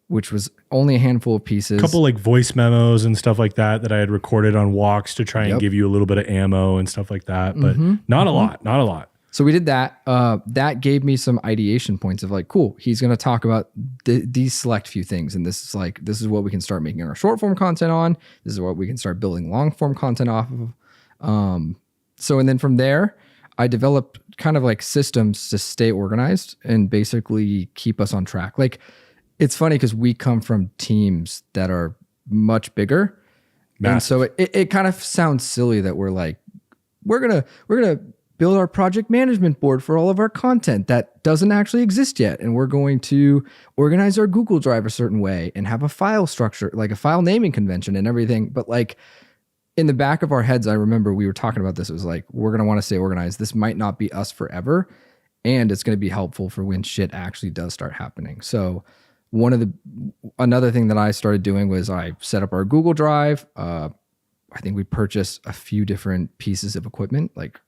which was only a handful of pieces. A couple like voice memos and stuff like that I had recorded on walks to try and give you a little bit of ammo and stuff like that, but not a lot. So we did that. That gave me some ideation points of like, cool, he's going to talk about these select few things. And this is what we can start making our short form content on. This is what we can start building long form content off of. And then from there, I developed kind of like systems to stay organized and basically keep us on track. Like, it's funny because we come from teams that are much bigger. Massive. And so it kind of sounds silly that we're like, we're gonna build our project management board for all of our content that doesn't actually exist yet. And we're going to organize our Google Drive a certain way and have a file structure, like a file naming convention and everything. But like in the back of our heads, I remember we were talking about this. It was like, we're going to want to stay organized. This might not be us forever. And it's going to be helpful for when shit actually does start happening. So another thing that I started doing was I set up our Google Drive. I think we purchased a few different pieces of equipment. Like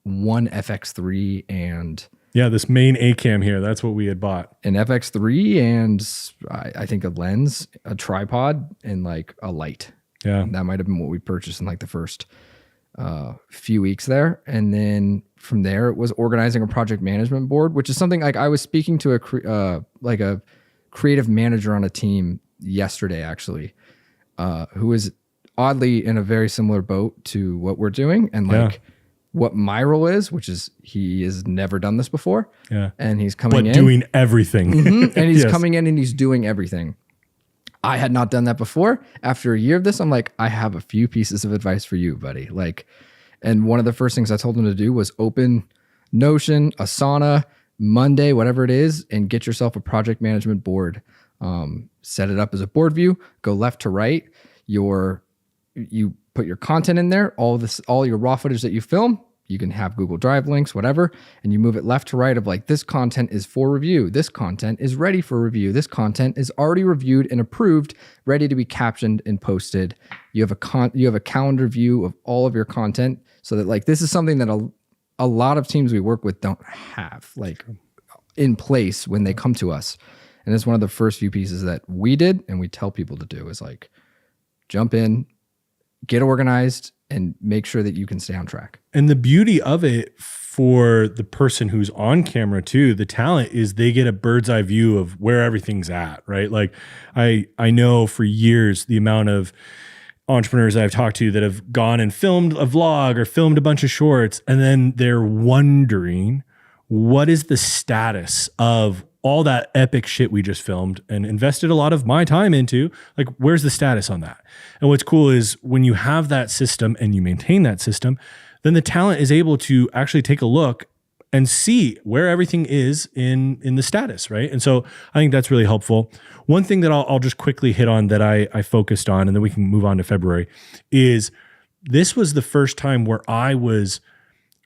one FX3 and Yeah, this main A cam here, that's what we had bought. an FX3 and I think a lens, a tripod, and like a light. Yeah. That might have been what we purchased in like the first few weeks there. And then from there, it was organizing a project management board, which is something like I was speaking to a creative manager on a team yesterday, actually, who is oddly in a very similar boat to what we're doing. And like what my role is, which is he has never done this before. Yeah. And he's coming in. But doing everything. And he's coming in and he's doing everything. I had not done that before. After a year of this, I'm like, I have a few pieces of advice for you, buddy. Like, and one of the first things I told him to do was open Notion, Asana, Monday, whatever it is, and get yourself a project management board. Set it up as a board view, go left to right. You put your content in there, all your raw footage that you film. You can have Google Drive links, whatever, and you move it left to right of like, this content is for review. This content is ready for review. This content is already reviewed and approved, ready to be captioned and posted. You have a calendar view of all of your content, so that like, this is something that a lot of teams we work with don't have like in place when they come to us. And it's one of the first few pieces that we did and we tell people to do is like, jump in, get organized, and make sure that you can stay on track. And the beauty of it for the person who's on camera too, the talent, is they get a bird's eye view of where everything's at, right? Like I know for years the amount of entrepreneurs I've talked to that have gone and filmed a vlog or filmed a bunch of shorts, and then they're wondering, what is the status of all that epic shit we just filmed and invested a lot of my time into? Like, where's the status on that? And what's cool is when you have that system and you maintain that system, then the talent is able to actually take a look and see where everything is in the status, right? And so I think that's really helpful. One thing that I'll just quickly hit on that I focused on, and then we can move on to February, is this was the first time where I was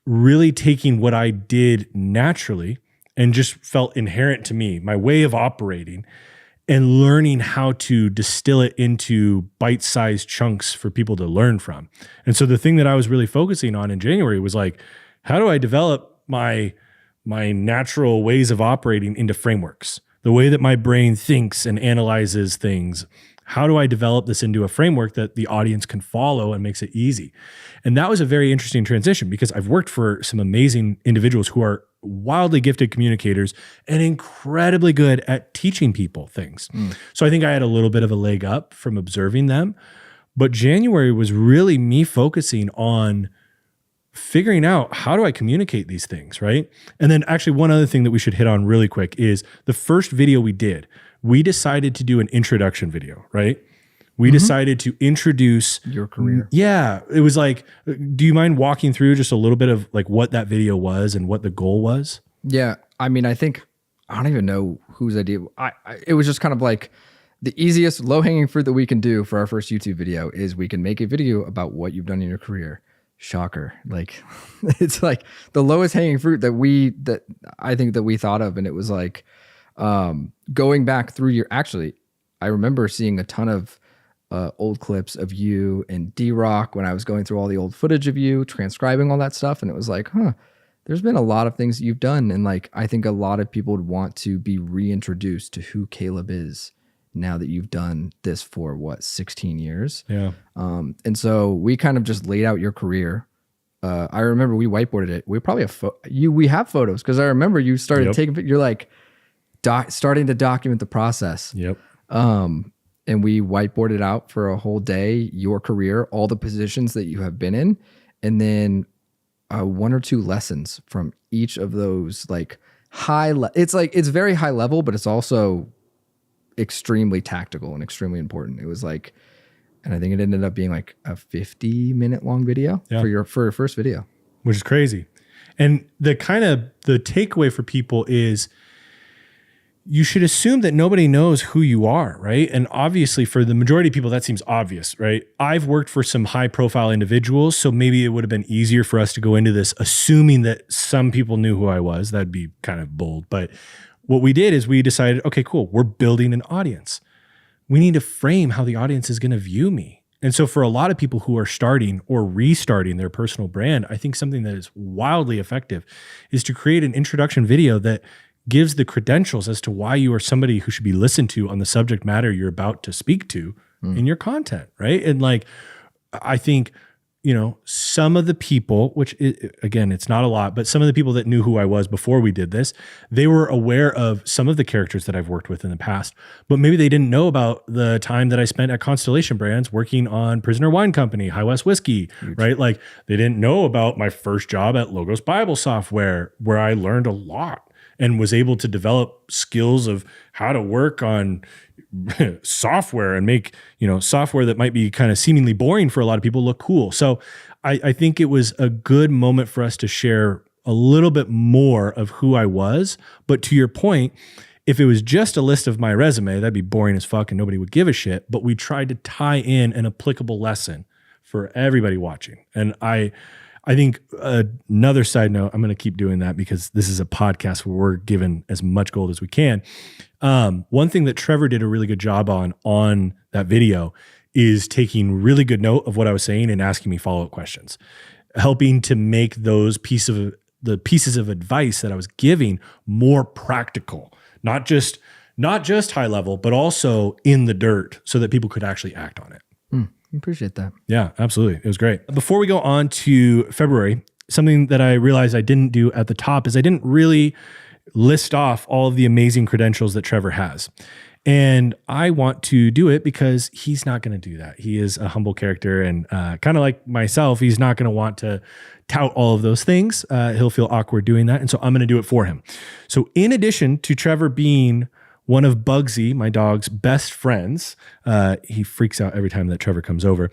really taking what I did naturally and just felt inherent to me, my way of operating, and learning how to distill it into bite-sized chunks for people to learn from. And so the thing that I was really focusing on in January was like, how do I develop my natural ways of operating into frameworks? The way that my brain thinks and analyzes things. How do I develop this into a framework that the audience can follow and makes it easy? And that was a very interesting transition because I've worked for some amazing individuals who are wildly gifted communicators and incredibly good at teaching people things. So I think I had a little bit of a leg up from observing them. But January was really me focusing on figuring out, how do I communicate these things, right? And then actually one other thing that we should hit on really quick is the first video we did, we decided to do an introduction video, right? We decided to introduce your career. Yeah. It was like, do you mind walking through just a little bit of like what that video was and what the goal was? Yeah. I mean, I don't even know whose idea. It was just kind of like the easiest low hanging fruit that we can do for our first YouTube video is we can make a video about what you've done in your career. Shocker. Like it's like the lowest hanging fruit that I think that we thought of. And it was like, going back through I remember seeing a ton of old clips of you and D-Rock when I was going through all the old footage of you, transcribing all that stuff. And it was like, there's been a lot of things that you've done. And like, I think a lot of people would want to be reintroduced to who Caleb is now that you've done this for 16 years. Yeah. And so we kind of just laid out your career. I remember we whiteboarded it. We probably have, we have photos. Cause I remember you started taking, you're like starting to document the process. Yep. And we whiteboarded out for a whole day, your career, all the positions that you have been in, and then one or two lessons from each of those, like it's very high level, but it's also extremely tactical and extremely important. It was like, and I think it ended up being like a 50-minute long video for your first video, which is crazy. And the takeaway for people is, you should assume that nobody knows who you are, right? And obviously for the majority of people, that seems obvious, right? I've worked for some high profile individuals, so maybe it would have been easier for us to go into this assuming that some people knew who I was. That'd be kind of bold. But what we did is we decided, okay, cool, we're building an audience. We need to frame how the audience is going to view me. And so for a lot of people who are starting or restarting their personal brand, I think something that is wildly effective is to create an introduction video that gives the credentials as to why you are somebody who should be listened to on the subject matter you're about to speak to in your content, right? And like, I think, some of the people, which again, it's not a lot, but some of the people that knew who I was before we did this, they were aware of some of the characters that I've worked with in the past, but maybe they didn't know about the time that I spent at Constellation Brands working on Prisoner Wine Company, High West Whiskey, right? Like they didn't know about my first job at Logos Bible Software, where I learned a lot and was able to develop skills of how to work on software and make, software that might be kind of seemingly boring for a lot of people look cool. So I think it was a good moment for us to share a little bit more of who I was. But to your point, if it was just a list of my resume, that'd be boring as fuck and nobody would give a shit. But we tried to tie in an applicable lesson for everybody watching. And I think another side note, I'm going to keep doing that because this is a podcast where we're given as much gold as we can. One thing that Trevor did a really good job on that video is taking really good note of what I was saying and asking me follow-up questions, helping to make those pieces of advice that I was giving more practical, not just high level, but also in the dirt so that people could actually act on it. Appreciate that. Yeah, absolutely. It was great. Before we go on to February, something that I realized I didn't do at the top is I didn't really list off all of the amazing credentials that Trevor has. And I want to do it because he's not going to do that. He is a humble character and kind of like myself, he's not going to want to tout all of those things. He'll feel awkward doing that. And so I'm going to do it for him. So in addition to Trevor being one of Bugsy, my dog's best friends, he freaks out every time that Trevor comes over.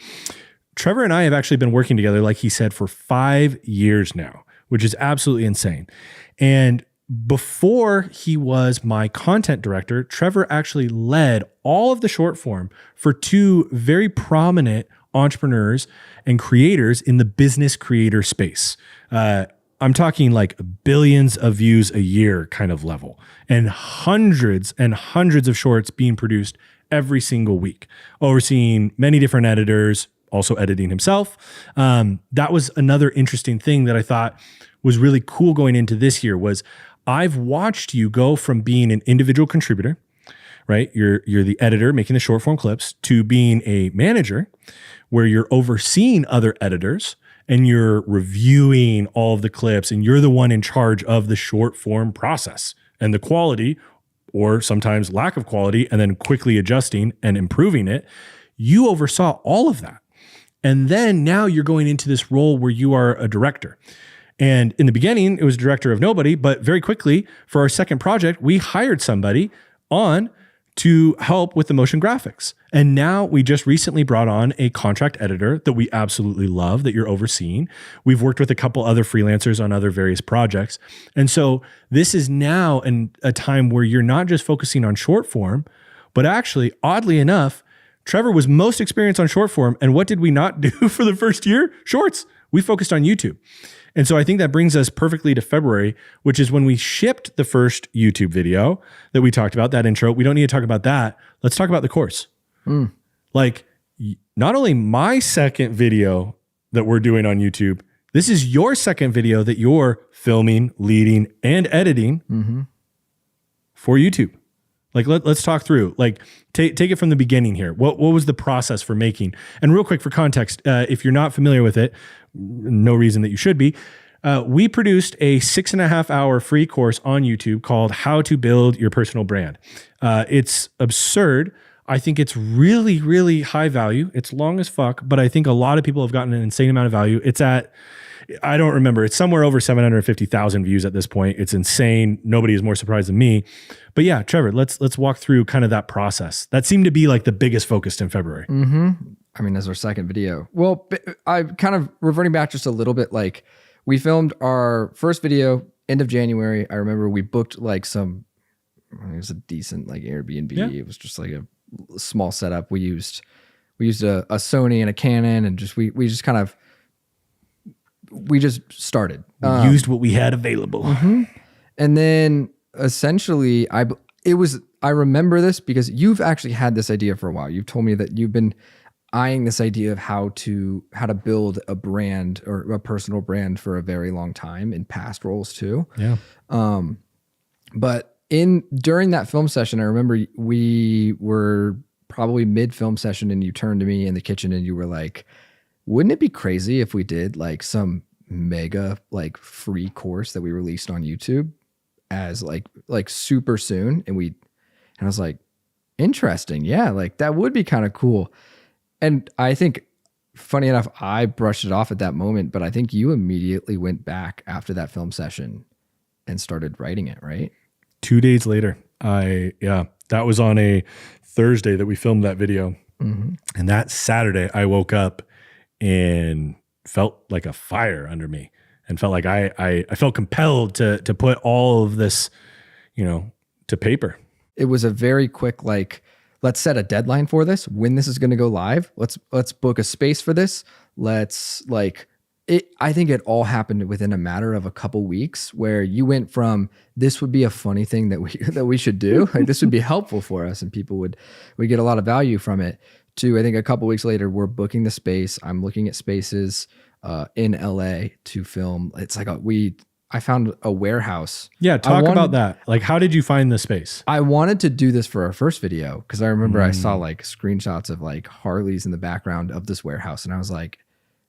Trevor and I have actually been working together, like he said, for 5 years now, which is absolutely insane. And before he was my content director, Trevor actually led all of the short form for 2 very prominent entrepreneurs and creators in the business creator space. I'm talking like billions of views a year kind of level, and hundreds of shorts being produced every single week, overseeing many different editors, also editing himself. That was another interesting thing that I thought was really cool going into this year was I've watched you go from being an individual contributor, right? You're the editor making the short form clips, to being a manager where you're overseeing other editors and you're reviewing all of the clips and you're the one in charge of the short form process and the quality, or sometimes lack of quality, and then quickly adjusting and improving it. You oversaw all of that. And then now you're going into this role where you are a director. And in the beginning, it was director of nobody, but very quickly for our second project, we hired somebody on to help with the motion graphics. And now we just recently brought on a contract editor that we absolutely love that you're overseeing. We've worked with a couple other freelancers on other various projects. And so this is now a time where you're not just focusing on short form, but actually, oddly enough, Trevor was most experienced on short form. And what did we not do for the first year? Shorts. We focused on YouTube. And so I think that brings us perfectly to February, which is when we shipped the first YouTube video that we talked about, that intro. We don't need to talk about that. Let's talk about the course. Like, not only my second video that we're doing on YouTube, this is your second video that you're filming, leading, and editing for YouTube. Like, let's talk through, like, take it from the beginning here. What was the process for making? And real quick for context, if you're not familiar with it, no reason that you should be, we produced a 6.5 hour free course on YouTube called How to Build Your Personal Brand. It's absurd. I think it's really, really high value. It's long as fuck, but I think a lot of people have gotten an insane amount of value. It's at, I don't remember, it's somewhere over 750,000 views at this point. It's insane. Nobody is more surprised than me. But yeah, Trevor, let's walk through kind of that process. That seemed to be like the biggest focus in February. I mean, as our second video. Well, I kind of reverting back just a little bit, like we filmed our first video end of January. I remember we booked like it was a decent like Airbnb. Yeah. It was just like a small setup. We used a Sony and a Canon, and we just started. We used what we had available. And then essentially I remember this because you've actually had this idea for a while. You've told me that eyeing this idea of how to build a brand or a personal brand for a very long time in past roles too. Yeah. But during that film session, I remember we were probably mid film session and you turned to me in the kitchen and you were like, wouldn't it be crazy if we did like some mega like free course that we released on YouTube as like super soon? And I was like, interesting. Yeah. Like that would be kind of cool. And I think funny enough, I brushed it off at that moment, but I think you immediately went back after that film session and started writing it, right? 2 days later, that was on a Thursday that we filmed that video. Mm-hmm. And that Saturday I woke up and felt like a fire under me and felt like I felt compelled to put all of this, to paper. It was a very quick, like, let's set a deadline for this, when this is going to go live. Let's book a space for this. I think it all happened within a matter of a couple weeks where you went from this would be a funny thing that we should do, like this would be helpful for us and people would get a lot of value from it, to I think a couple weeks later we're booking the space. I'm looking at spaces in LA to film. It's like I found a warehouse. Yeah, talk about that. Like, how did you find the space? I wanted to do this for our first video because I remember I saw like screenshots of like Harleys in the background of this warehouse, and I was like,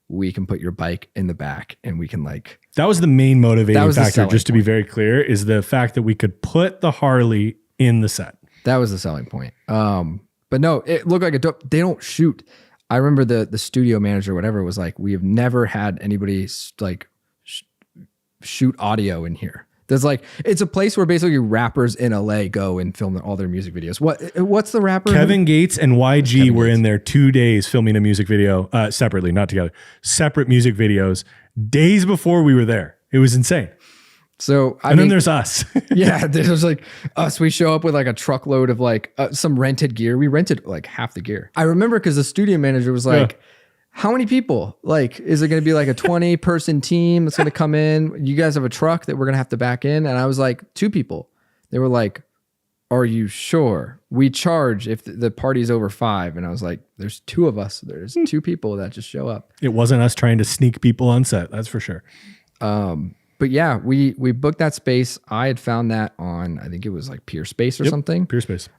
we can put your bike in the back and we can like... That was the main motivating factor, just to be very clear, is the fact that we could put the Harley in the set. That was the selling point. But no, it looked like they don't shoot. I remember the studio manager, whatever, was like, we have never had anybody like shoot audio in here. There's like, it's a place where basically rappers in LA go and film all their music videos. What's the rapper? Kevin Gates and YG were in there 2 days filming a music video, separately, not together, separate music videos, days before we were there. It was insane. So then there's us. Yeah, there's like us. We show up with like a truckload of like some rented gear. We rented like half the gear. I remember because the studio manager was like, how many people? Like, is it going to be like a 20-person team that's going to come in? You guys have a truck that we're going to have to back in? And I was like, 2 people. They were like, are you sure? We charge if the party's over 5. And I was like, there's 2 of us. There's 2 people that just show up. It wasn't us trying to sneak people on set. That's for sure. But yeah, we booked that space. I had found that on, I think it was like Peerspace or something. Peerspace.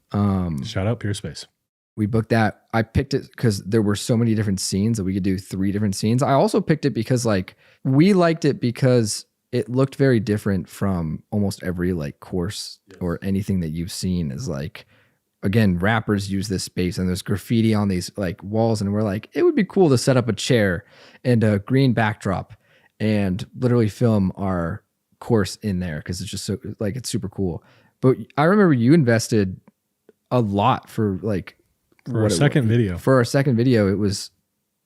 Shout out Peerspace. We booked that. I picked it because there were so many different scenes that we could do 3 different scenes. I also picked it because like we liked it because it looked very different from almost every like course or anything that you've seen. Is like, again, rappers use this space and there's graffiti on these like walls, and we're like, it would be cool to set up a chair and a green backdrop and literally film our course in there because it's just so like it's super cool. But I remember you invested a lot for like. For our second video. For our second video, it was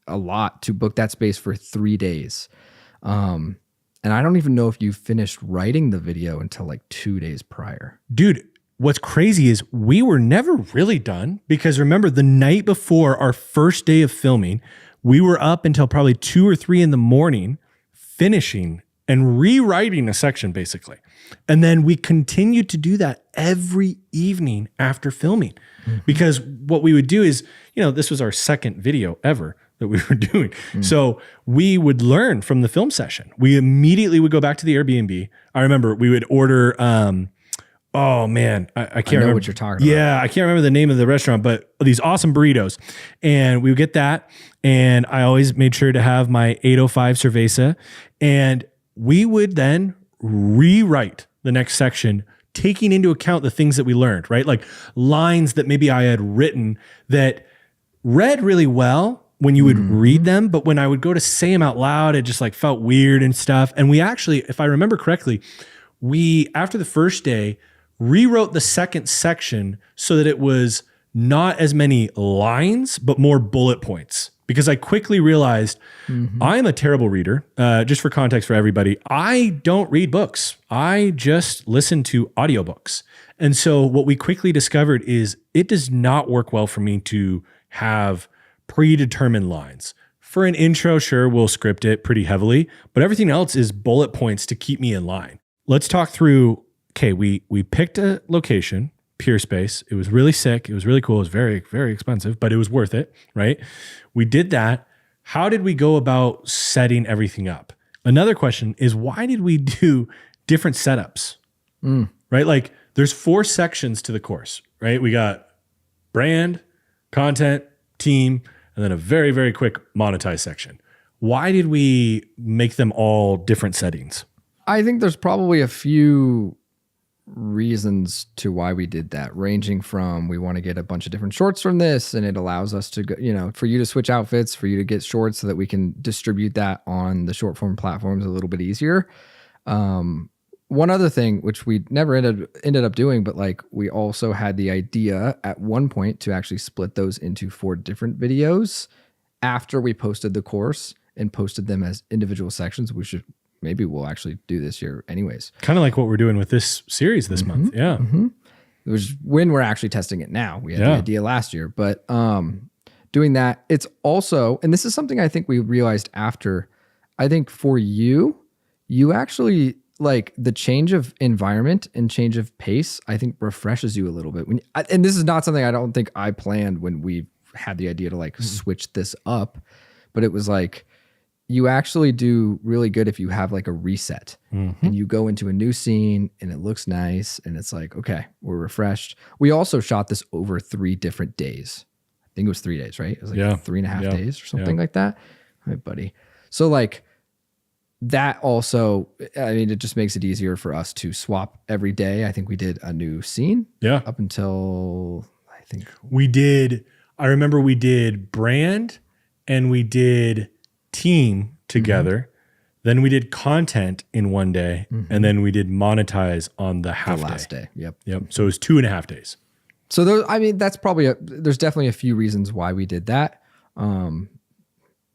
a lot to book that space for 3 days. And I don't even know if you finished writing the video until like 2 days prior. Dude, what's crazy is we were never really done because remember the night before our first day of filming, we were up until probably 2 or 3 in the morning finishing and rewriting a section basically. And then we continued to do that every evening after filming. Because what we would do is, this was our second video ever that we were doing. So we would learn from the film session. We immediately would go back to the Airbnb. I remember we would order, oh man, I can't remember what you're talking about. Yeah, I can't remember the name of the restaurant, but these awesome burritos. And we would get that. And I always made sure to have my 805 cerveza. And we would then rewrite the next section, taking into account the things that we learned, right? Like lines that maybe I had written that read really well when you would read them, but when I would go to say them out loud, it just like felt weird and stuff. And we actually, if I remember correctly, we, after the first day, rewrote the second section so that it was not as many lines, but more bullet points. Because I quickly realized I'm a terrible reader. Just for context for everybody, I don't read books. I just listen to audiobooks. And so what we quickly discovered is it does not work well for me to have predetermined lines. For an intro, sure, we'll script it pretty heavily, but everything else is bullet points to keep me in line. Let's talk through, okay, we picked a location, Peerspace. It was really sick. It was really cool. It was very, very expensive, but it was worth it, right? We did that. How did we go about setting everything up? Another question is, why did we do different setups, right? Like there's 4 sections to the course, right? We got brand, content, team, and then a very, very quick monetize section. Why did we make them all different settings? I think there's probably a few reasons to why we did that, ranging from we want to get a bunch of different shorts from this, and it allows us to go, for you to switch outfits, for you to get shorts so that we can distribute that on the short form platforms a little bit easier. One other thing, which we never ended up doing, but like we also had the idea at one point to actually split those into 4 different videos after we posted the course and posted them as individual sections. Maybe we'll actually do this year anyways. Kind of like what we're doing with this series this month. Yeah. Which is when we're actually testing it now. We had the idea last year, but doing that, it's also, and this is something I think we realized after, I think for you actually like the change of environment and change of pace, I think refreshes you a little bit. And this is not something I don't think I planned when we had the idea to like switch this up, but it was like, you actually do really good if you have like a reset and you go into a new scene and it looks nice and it's like, okay, we're refreshed. We also shot this over 3 different days. I think it was 3 days, right? It was like 3.5 days or something like that. All right, buddy. So like that also, I mean, it just makes it easier for us to swap every day. I think we did a new scene up until I think I remember we did brand and we did team together. Then we did content in one day, and then we did monetize on the last day. Yep. So it was 2.5 days. So that's probably there's definitely a few reasons why we did that.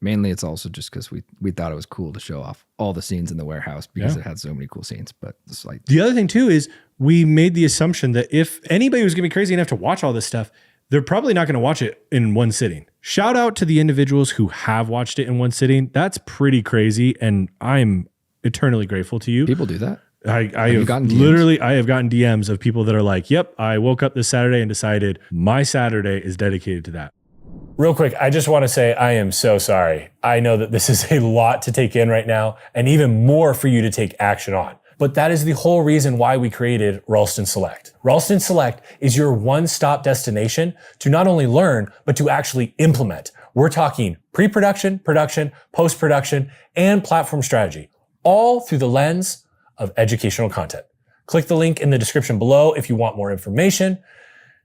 Mainly it's also just because we thought it was cool to show off all the scenes in the warehouse because it had so many cool scenes. But it's like the other thing too is we made the assumption that if anybody was gonna be crazy enough to watch all this stuff, they're probably not going to watch it in one sitting. Shout out to the individuals who have watched it in one sitting. That's pretty crazy. And I'm eternally grateful to you. People do that. I have gotten DMs of people that are like, yep, I woke up this Saturday and decided my Saturday is dedicated to that. Real quick, I just want to say I am so sorry. I know that this is a lot to take in right now and even more for you to take action on. But that is the whole reason why we created Ralston Select. Ralston Select is your one-stop destination to not only learn, but to actually implement. We're talking pre-production, production, post-production, and platform strategy, all through the lens of educational content. Click the link in the description below if you want more information.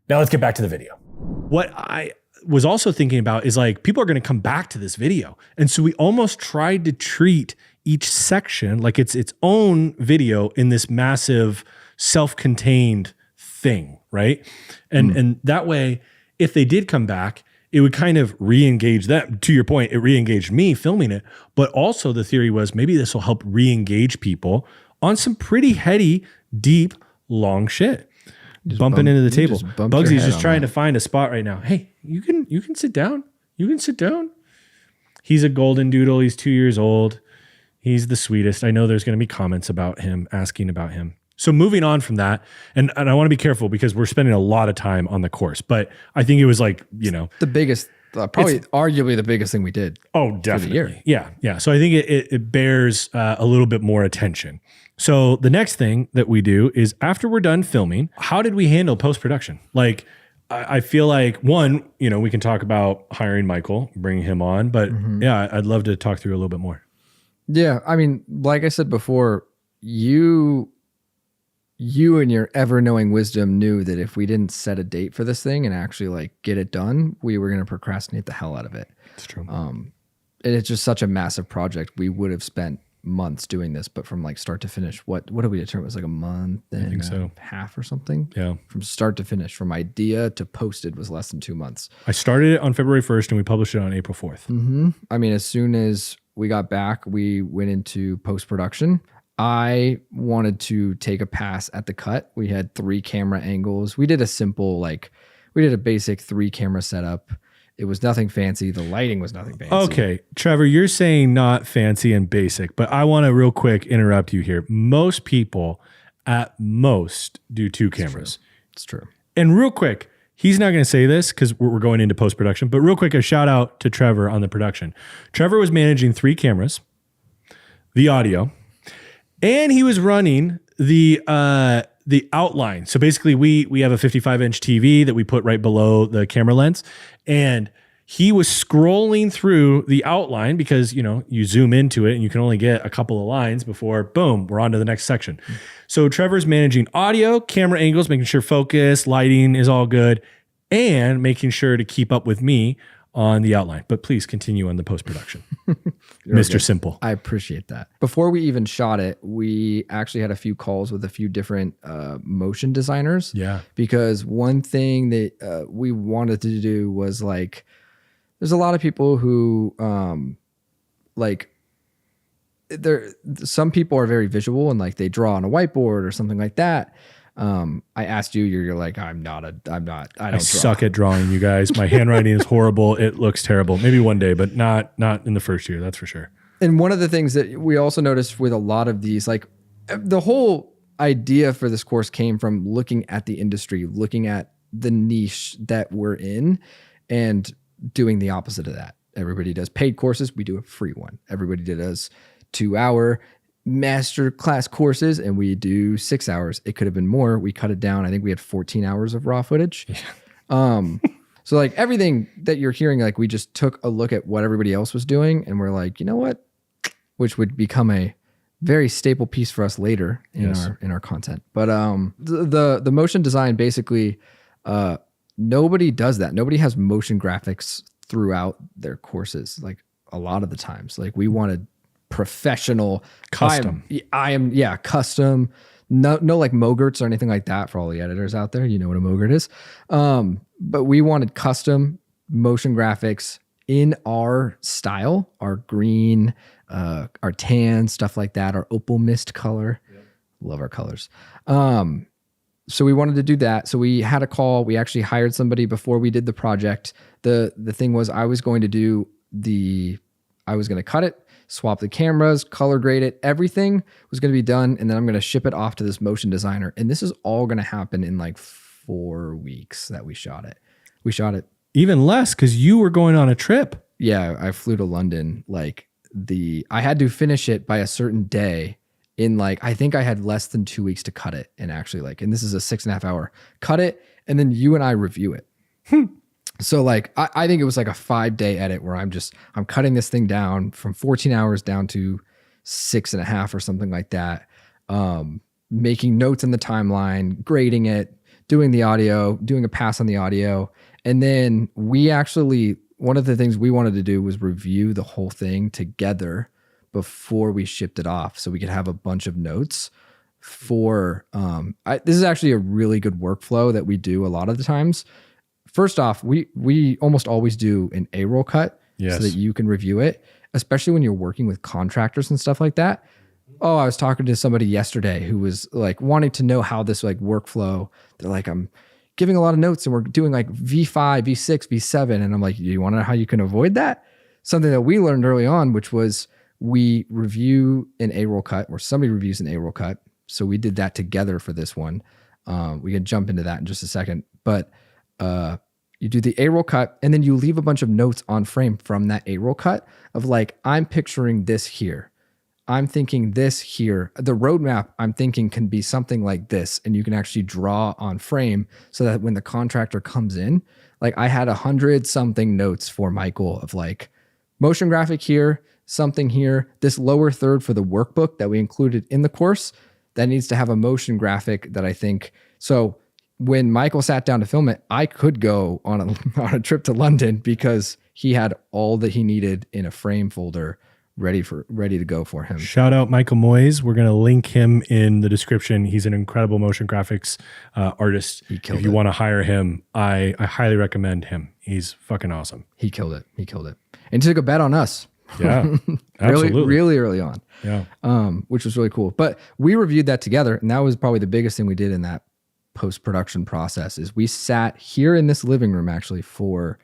Now let's get back to the video. What I was also thinking about is like, people are going to come back to this video. And so we almost tried to treat each section like it's its own video in this massive self-contained thing, right? And that way, if they did come back, it would kind of re-engage them. To your point, it re-engaged me filming it, but also the theory was maybe this will help re-engage people on some pretty heady, deep, long shit. Just bumping into the table. Bugsy's just trying to find a spot right now. Hey, you can sit down. You can sit down. He's a golden doodle. He's 2 years old. He's the sweetest. I know there's going to be comments about him, asking about him. So moving on from that, and I want to be careful because we're spending a lot of time on the course, but I think it was like, the biggest, probably arguably the biggest thing we did. Oh, definitely. Yeah. So I think it bears a little bit more attention. So the next thing that we do is after we're done filming, how did we handle post-production? Like, I feel like one, we can talk about hiring Michael, bringing him on, but yeah, I'd love to talk through a little bit more. Yeah. I mean, like I said before, you and your ever-knowing wisdom knew that if we didn't set a date for this thing and actually like get it done, we were going to procrastinate the hell out of it. It's true. And it's just such a massive project. We would have spent months doing this, but from like start to finish, what did we determine? It was like a month and a half or something. Yeah. From start to finish, from idea to posted was less than 2 months. I started it on February 1st and we published it on April 4th. I mean, as soon as we got back, we went into post-production. I wanted to take a pass at the cut. We had 3 camera angles. We did a basic 3 camera setup. It was nothing fancy. The lighting was nothing fancy. Okay, Trevor, you're saying not fancy and basic, but I want to real quick interrupt you here. Most people at most do 2 cameras. It's true. And real quick, he's not going to say this because we're going into post-production, but real quick, a shout out to Trevor on the production. Trevor was managing 3 cameras, the audio, and he was running the outline. So basically we have a 55-inch TV that we put right below the camera lens, and he was scrolling through the outline because, you zoom into it and you can only get a couple of lines before, boom, we're on to the next section. So Trevor's managing audio, camera angles, making sure focus, lighting is all good, and making sure to keep up with me on the outline. But please continue on the post-production. Mr. Good. Simple. I appreciate that. Before we even shot it, we actually had a few calls with a few different motion designers. Yeah. Because one thing that we wanted to do was like, there's a lot of people who some people are very visual and like they draw on a whiteboard or something like that. I asked you, you're like, I don't draw. Suck at drawing, you guys. My handwriting is horrible. It looks terrible. Maybe one day, but not in the first year. That's for sure. And one of the things that we also noticed with a lot of these, like the whole idea for this course came from looking at the industry, looking at the niche that we're in and doing the opposite of that. Everybody does paid courses. We do a free one. Everybody does 2-hour master class courses and we do 6 hours. It could have been more. We cut it down. I think we had 14 hours of raw footage. Yeah. So like everything that you're hearing, like we just took a look at what everybody else was doing and we're like, you know what? Which would become a very staple piece for us later in our content. But the motion design basically nobody does that. Nobody has motion graphics throughout their courses. Like a lot of the times, like we wanted professional custom. I am custom. No like Mogerts or anything like that for all the editors out there. You know what a Mogert is. But we wanted custom motion graphics in our style, our green, our tan, stuff like that, our opal mist color. Yep. Love our colors. So we wanted to do that. So we had a call. We actually hired somebody before we did the project. The thing was I was going to cut it, swap the cameras, color grade it. Everything was going to be done. And then I'm going to ship it off to this motion designer. And this is all going to happen in like 4 weeks that we shot it. We shot it. Even less because you were going on a trip. Yeah. I flew to London. I had to finish it by a certain day. I think I had less than 2 weeks to cut it and actually and this is a 6.5 hour cut it. And then you and I review it. So I think it was like a 5-day edit where I'm cutting this thing down from 14 hours down to 6.5 or something like that. Making notes in the timeline, grading it, doing the audio, doing a pass on the audio. And then one of the things we wanted to do was review the whole thing together before we shipped it off so we could have a bunch of notes for this is actually a really good workflow that we do a lot of the times. First off, we almost always do an A-roll cut so that you can review it, especially when you're working with contractors and stuff like that. Oh, I was talking to somebody yesterday who was like wanting to know how this workflow. They're like, I'm giving a lot of notes and we're doing like V5, V6, V7. And I'm like, do you want to know how you can avoid that? Something that we learned early on, which was we review an A-roll cut or somebody reviews an A-roll cut. So we did that together for this one. We can jump into that in just a second, but you do the A-roll cut and then you leave a bunch of notes on frame from that A-roll cut of I'm picturing this here. I'm thinking this here. The roadmap I'm thinking can be something like this. And you can actually draw on frame so that when the contractor comes in, I had 100-something notes for Michael of motion graphic here, something here, this lower third for the workbook that we included in the course that needs to have a motion graphic that I think. So when Michael sat down to film it, I could go on a trip to London because he had all that he needed in a frame folder ready to go for him. Shout out Michael Moyes. We're going to link him in the description. He's an incredible motion graphics artist. If you want to hire him, I highly recommend him. He's fucking awesome. He killed it. And he took a bet on us. Yeah, absolutely. really early on. Yeah. Which was really cool. But we reviewed that together, and that was probably the biggest thing we did in that post-production process is we sat here in this living room actually for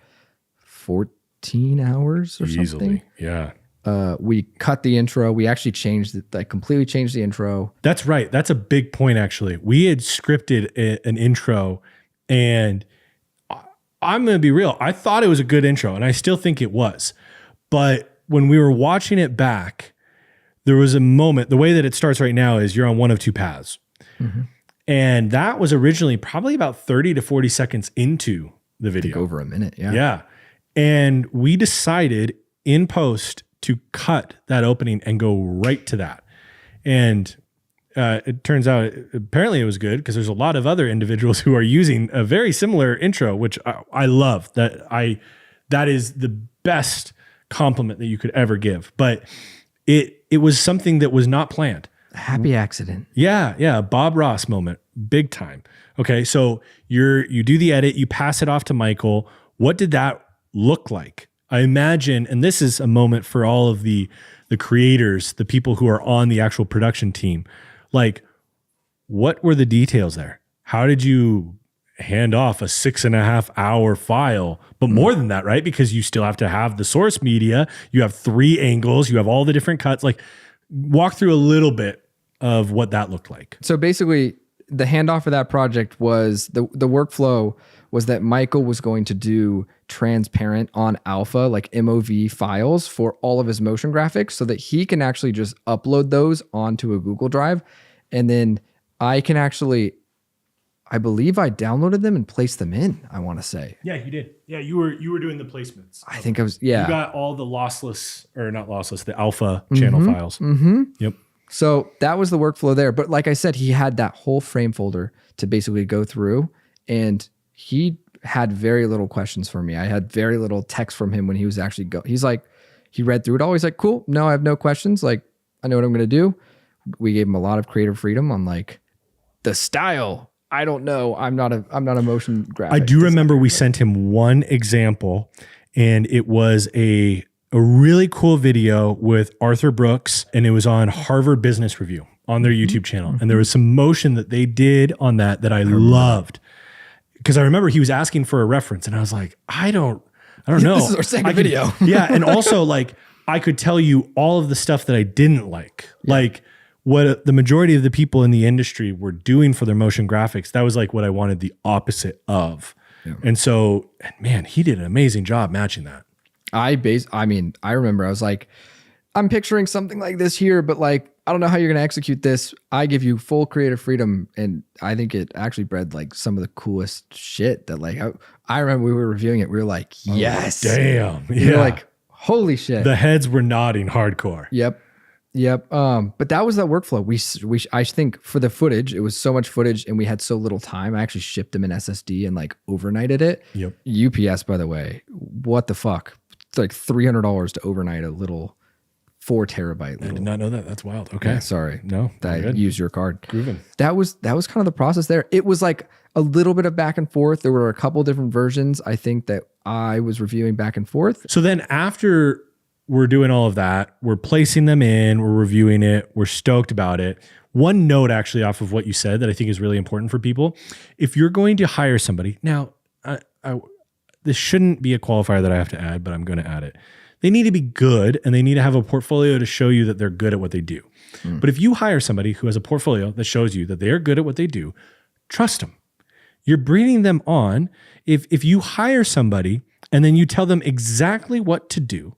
14 hours or something. Yeah. We cut the intro. We actually completely changed the intro. That's right. That's a big point, actually. We had scripted an intro And I'm going to be real. I thought it was a good intro, and I still think it was. But when we were watching it back, there was a moment, the way that it starts right now is you're on one of two paths. Mm-hmm. And that was originally probably about 30 to 40 seconds into the video. Over a minute, yeah. Yeah. And we decided in post to cut that opening and go right to that. And it turns out apparently it was good because there's a lot of other individuals who are using a very similar intro, which I love. That is the best compliment that you could ever give. But it was something that was not planned. A happy accident. Yeah. Bob Ross moment, big time. Okay, so you do the edit, you pass it off to Michael. What did that look like? I imagine, and this is a moment for all of the creators, the people who are on the actual production team. Like, what were the details there? How did you hand off a 6.5 hour file? But more than that, right? Because you still have to have the source media. You have 3 angles. You have all the different cuts. Like, walk through a little bit of what that looked like. So basically, the handoff of that project was the workflow was that Michael was going to do transparent on alpha, like MOV files for all of his motion graphics so that he can actually just upload those onto a Google Drive. And then I can actually, I believe I downloaded them and placed them in, I want to say. Yeah, you did. Yeah, you were doing the placements. I think I was, yeah. You got all the lossless, or not lossless, the alpha channel files. Mm-hmm. Yep. So that was the workflow there. But like I said, he had that whole frame folder to basically go through, and he had very little questions for me. I had very little text from him when he was actually he's like, he read through it all. He's like, cool. No, I have no questions. Like, I know what I'm going to do. We gave him a lot of creative freedom on like the style. I don't know. I'm not a motion graphic. I do remember we sent him one example, and it was a really cool video with Arthur Brooks, and it was on Harvard Business Review on their YouTube channel. And there was some motion that they did on that I loved. Because I remember he was asking for a reference, and I was like, I don't know. This is our second video. Yeah. And also, like, I could tell you all of the stuff that I didn't like. Yeah. Like, what the majority of the people in the industry were doing for their motion graphics, that was like what I wanted the opposite of. Yeah. And so, man, he did an amazing job matching that. I remember I was like, I'm picturing something like this here, but like, I don't know how you're going to execute this. I give you full creative freedom. And I think it actually bred like some of the coolest shit that like, I remember we were reviewing it. We were like, yes. Oh, damn. Yeah. We were like, holy shit. The heads were nodding hardcore. Yep. But that was that workflow. I think for the footage, it was so much footage and we had so little time. I actually shipped them in SSD and like overnighted it. Yep. UPS, by the way, what the fuck? It's like $300 to overnight a little 4 terabyte. I did not know that. That's wild. Okay. Yeah, sorry. No, that used your card. Proven. That was kind of the process there. It was like a little bit of back and forth. There were a couple different versions, I think, that I was reviewing back and forth. So then after we're doing all of that, we're placing them in, we're reviewing it, we're stoked about it. One note actually off of what you said that I think is really important for people. If you're going to hire somebody, now this shouldn't be a qualifier that I have to add, but I'm going to add it. They need to be good and they need to have a portfolio to show you that they're good at what they do. But if you hire somebody who has a portfolio that shows you that they are good at what they do, trust them. You're bringing them on. If you hire somebody and then you tell them exactly what to do,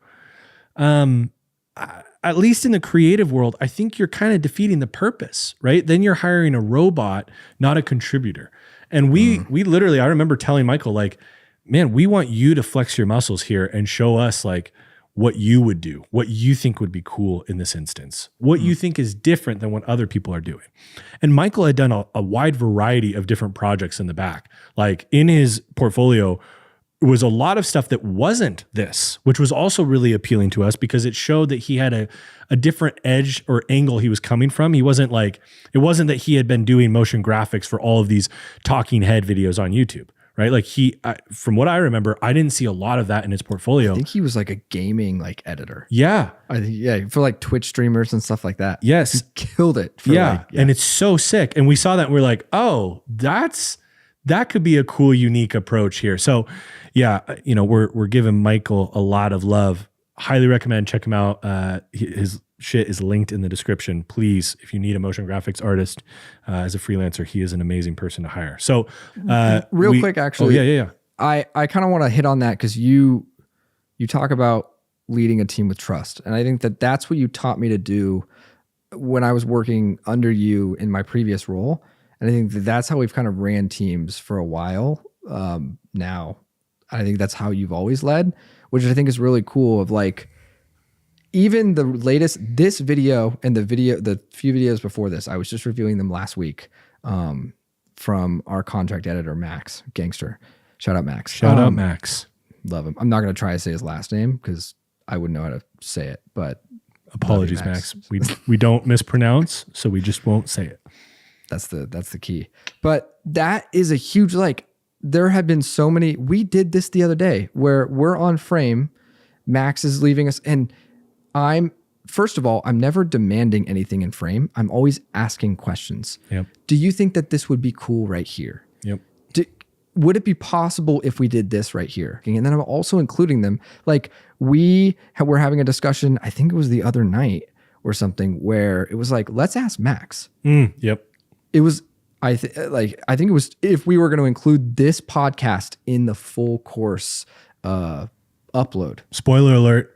at least in the creative world, I think you're kind of defeating the purpose, right? Then you're hiring a robot, not a contributor. And we literally, I remember telling Michael, like, man, we want you to flex your muscles here and show us like what you would do, what you think would be cool in this instance, what you think is different than what other people are doing. And Michael had done a wide variety of different projects in the back. Like in his portfolio was a lot of stuff that wasn't this, which was also really appealing to us because it showed that he had a different edge or angle he was coming from. It wasn't that he had been doing motion graphics for all of these talking head videos on YouTube. Right? Like from what I remember, I didn't see a lot of that in his portfolio. I think he was like a gaming like editor. Yeah. For like Twitch streamers and stuff like that. Yes. He killed it. And it's so sick. And we saw that and we're like, oh, that could be a cool, unique approach here. So yeah, we're giving Michael a lot of love. Highly recommend, check him out. His shit is linked in the description. Please, if you need a motion graphics artist as a freelancer, he is an amazing person to hire. So real quick, actually. Oh, yeah. I kind of want to hit on that because you talk about leading a team with trust. And I think that that's what you taught me to do when I was working under you in my previous role. And I think that that's how we've kind of ran teams for a while now. I think that's how you've always led, which I think is really cool of like, even the latest, this video and the few videos before this, I was just reviewing them last week from our contract editor, Max Gangster. Shout out, Max. Shout out, Max. Love him. I'm not going to try to say his last name because I wouldn't know how to say it, but apologies, Max. We don't mispronounce, so we just won't say it. That's the key. But that is a huge, like, there have been so many, we did this the other day where we're on frame, Max is leaving us, and first of all, I'm never demanding anything in frame. I'm always asking questions. Yep. Do you think that this would be cool right here? Yep. Would it be possible if we did this right here? And then I'm also including them. Like we're having a discussion, I think it was the other night or something, where it was like, let's ask Max. Yep. It was, I think it was if we were going to include this podcast in the full course upload. Spoiler alert.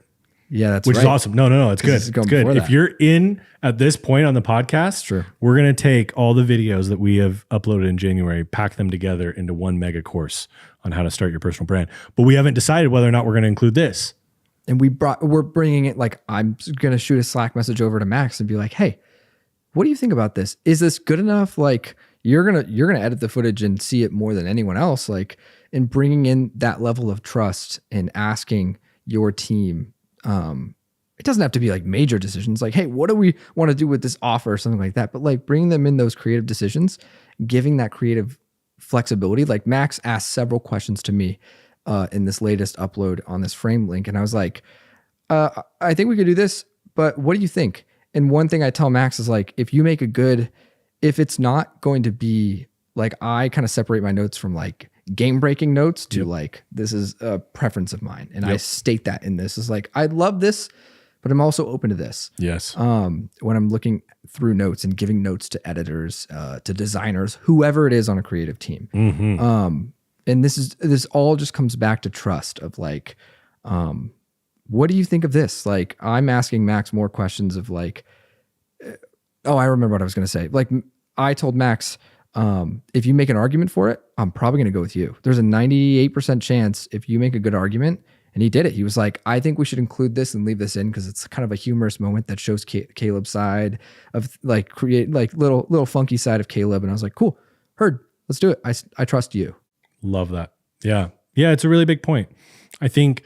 Yeah, that's which right. is awesome. No, it's good. It's good. If you're in at this point on the podcast, sure, we're going to take all the videos that we have uploaded in January, pack them together into one mega course on how to start your personal brand. But we haven't decided whether or not we're going to include this. And we're bringing it, like, I'm going to shoot a Slack message over to Max and be like, hey, what do you think about this? Is this good enough? Like, you're going to edit the footage and see it more than anyone else. Like, and bringing in that level of trust and asking your team, it doesn't have to be like major decisions like, hey, what do we want to do with this offer or something like that? But like bringing them in those creative decisions, giving that creative flexibility. Like Max asked several questions to me in this latest upload on this frame link. And I was like, I think we could do this, but what do you think? And one thing I tell Max is like, if it's not going to be like, I kind of separate my notes from like game breaking notes to like, this is a preference of mine. And I state that in this is like, I love this, but I'm also open to this. Yes. When I'm looking through notes and giving notes to editors, to designers, whoever it is on a creative team. Mm-hmm. And this all just comes back to trust of like, what do you think of this? Like, I'm asking Max more questions of like, I remember what I was going to say. Like I told Max, if you make an argument for it, I'm probably going to go with you. There's a 98% chance if you make a good argument, and he did it. He was like, I think we should include this and leave this in because it's kind of a humorous moment that shows Caleb's side of like create like little funky side of Caleb. And I was like, cool, heard, let's do it. I trust you. Love that. Yeah. Yeah. It's a really big point. I think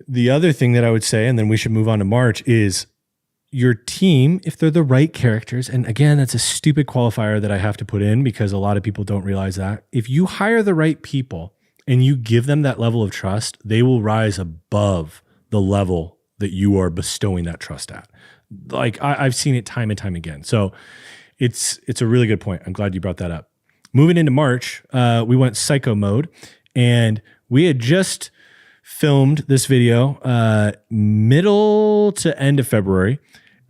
the other thing that I would say, and then we should move on to March, is your team, if they're the right characters, and again, that's a stupid qualifier that I have to put in because a lot of people don't realize that. If you hire the right people and you give them that level of trust, they will rise above the level that you are bestowing that trust at. Like I've seen it time and time again. So it's a really good point. I'm glad you brought that up. Moving into March, we went psycho mode, and we had just filmed this video middle to end of February.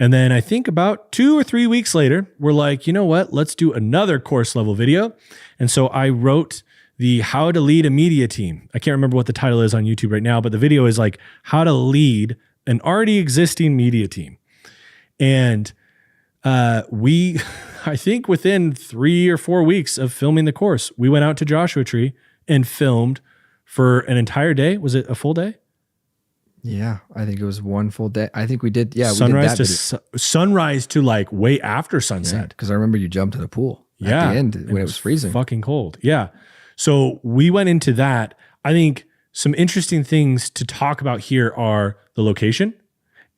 And then I think about 2 or 3 weeks later, we're like, you know what? Let's do another course level video. And so I wrote the how to lead a media team. I can't remember what the title is on YouTube right now, but the video is like how to lead an already existing media team. And we, I think within 3 or 4 weeks of filming the course, we went out to Joshua Tree and filmed for an entire day. Was it a full day? Yeah, I think it was one full day. I think we did. Yeah, sunrise we did that to sunrise to like way after sunset. Because I remember you jumped in the pool at the end when it was freezing. Fucking cold. Yeah. So we went into that. I think some interesting things to talk about here are the location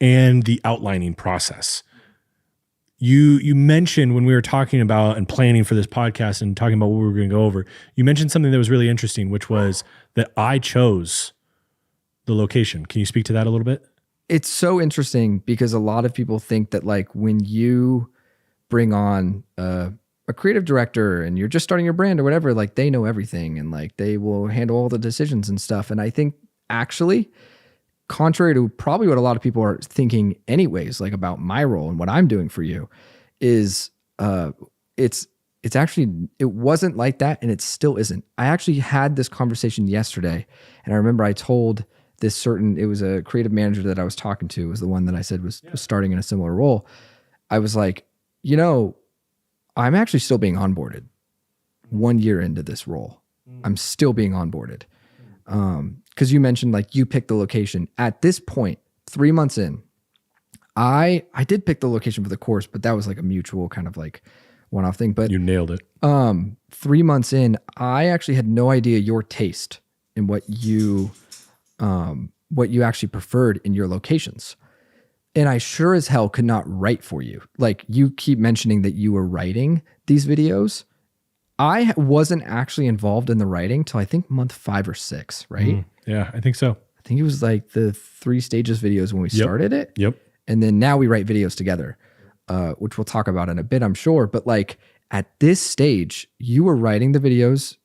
and the outlining process. You mentioned when we were talking about and planning for this podcast and talking about what we were going to go over, you mentioned something that was really interesting, which was that I chose the location. Can you speak to that a little bit? It's so interesting because a lot of people think that like when you bring on a creative director and you're just starting your brand or whatever, like they know everything and like they will handle all the decisions and stuff. And I think actually contrary to probably what a lot of people are thinking anyways, like about my role and what I'm doing for you, is it's actually, it wasn't like that, and it still isn't. I actually had this conversation yesterday, and I remember I told it was a creative manager that I was talking to, was the one that I said was starting in a similar role. I was like, I'm actually still being onboarded 1 year into this role. I'm still being onboarded. Because you mentioned like you picked the location. At this point, 3 months in, I did pick the location for the course, but that was like a mutual kind of like one-off thing. But you nailed it. 3 months in, I actually had no idea your taste and what you actually preferred in your locations. And I sure as hell could not write for you. Like, you keep mentioning that you were writing these videos. I wasn't actually involved in the writing till I think month 5 or 6, right? Yeah, I think so. I think it was like the 3 stages videos when we started it. Yep. And then now we write videos together, which we'll talk about in a bit, I'm sure. But like at this stage, you were writing the videos.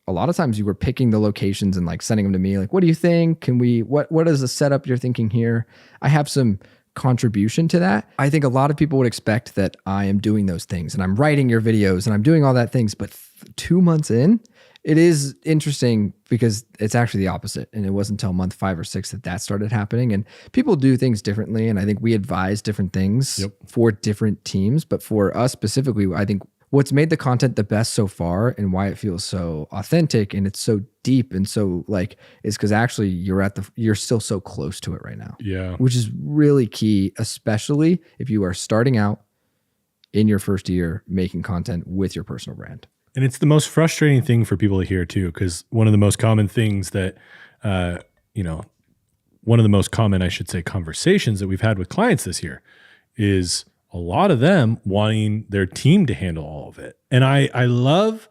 A lot of times you were picking the locations and like sending them to me. Like, what do you think? What is the setup you're thinking here? I have some contribution to that. I think a lot of people would expect that I am doing those things and I'm writing your videos and I'm doing all that things. But 2 months in, it is interesting because it's actually the opposite. And it wasn't until month 5 or 6 that started happening. And people do things differently. And I think we advise different things for different teams. But for us specifically, I think what's made the content the best so far and why it feels so authentic and it's so deep and so like, is because actually you're still so close to it right now. Yeah. Which is really key, especially if you are starting out in your first year making content with your personal brand. And it's the most frustrating thing for people to hear too, because one of the most common things that, one of the most common, I should say, conversations that we've had with clients this year is a lot of them wanting their team to handle all of it. And I love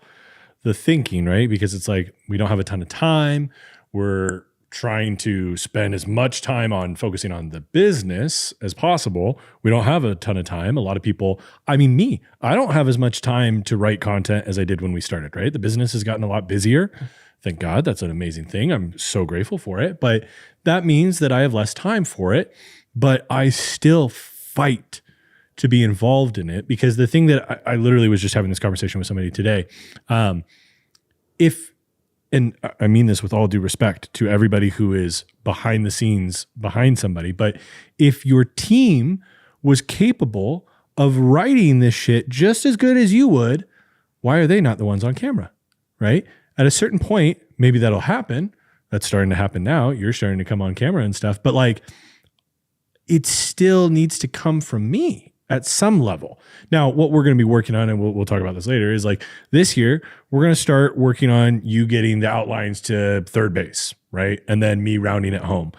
the thinking, right? Because it's like, we don't have a ton of time. We're trying to spend as much time on focusing on the business as possible. We don't have a ton of time. A lot of people, I don't have as much time to write content as I did when we started, right? The business has gotten a lot busier. Thank God. That's an amazing thing. I'm so grateful for it. But that means that I have less time for it, but I still fight to be involved in it, because the thing that I literally was just having this conversation with somebody today. And I mean this with all due respect to everybody who is behind the scenes behind somebody, but if your team was capable of writing this shit just as good as you would, why are they not the ones on camera, right? At a certain point, maybe that'll happen. That's starting to happen now. You're starting to come on camera and stuff, but like, it still needs to come from me at some level. Now, what we're going to be working on, and we'll talk about this later, is like this year, we're going to start working on you getting the outlines to third base, right? And then me rounding it home.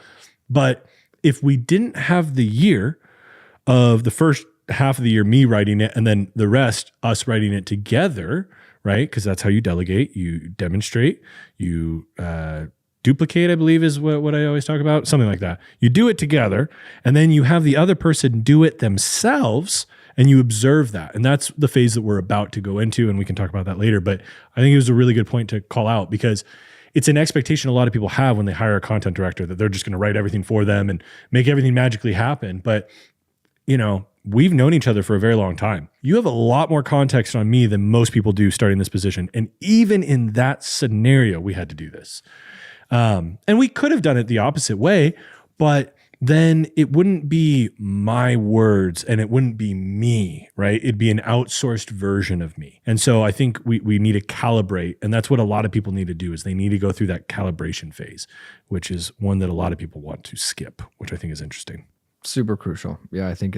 But if we didn't have the year of the first half of the year, me writing it, and then the rest, us writing it together, right? Because that's how you delegate, you demonstrate, you duplicate, I believe is what I always talk about, something like that. You do it together, and then you have the other person do it themselves, and you observe that. And that's the phase that we're about to go into, and we can talk about that later. But I think it was a really good point to call out, because it's an expectation a lot of people have when they hire a content director, that they're just going to write everything for them and make everything magically happen. But, we've known each other for a very long time. You have a lot more context on me than most people do starting this position. And even in that scenario, we had to do this. And we could have done it the opposite way, but then it wouldn't be my words and it wouldn't be me, right? It'd be an outsourced version of me. And so I think we need to calibrate, and that's what a lot of people need to do, is they need to go through that calibration phase, which is one that a lot of people want to skip, which I think is interesting. Super crucial. Yeah, I think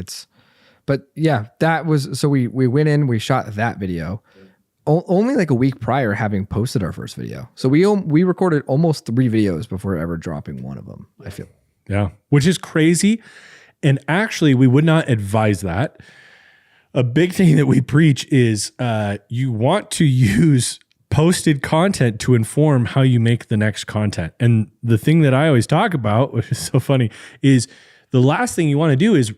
but yeah, that was, so we went in, we shot that video. Only like a week prior having posted our first video. So we recorded almost 3 videos before ever dropping one of them, I feel. Yeah, which is crazy. And actually, we would not advise that. A big thing that we preach is you want to use posted content to inform how you make the next content. And the thing that I always talk about, which is so funny, is the last thing you want to do is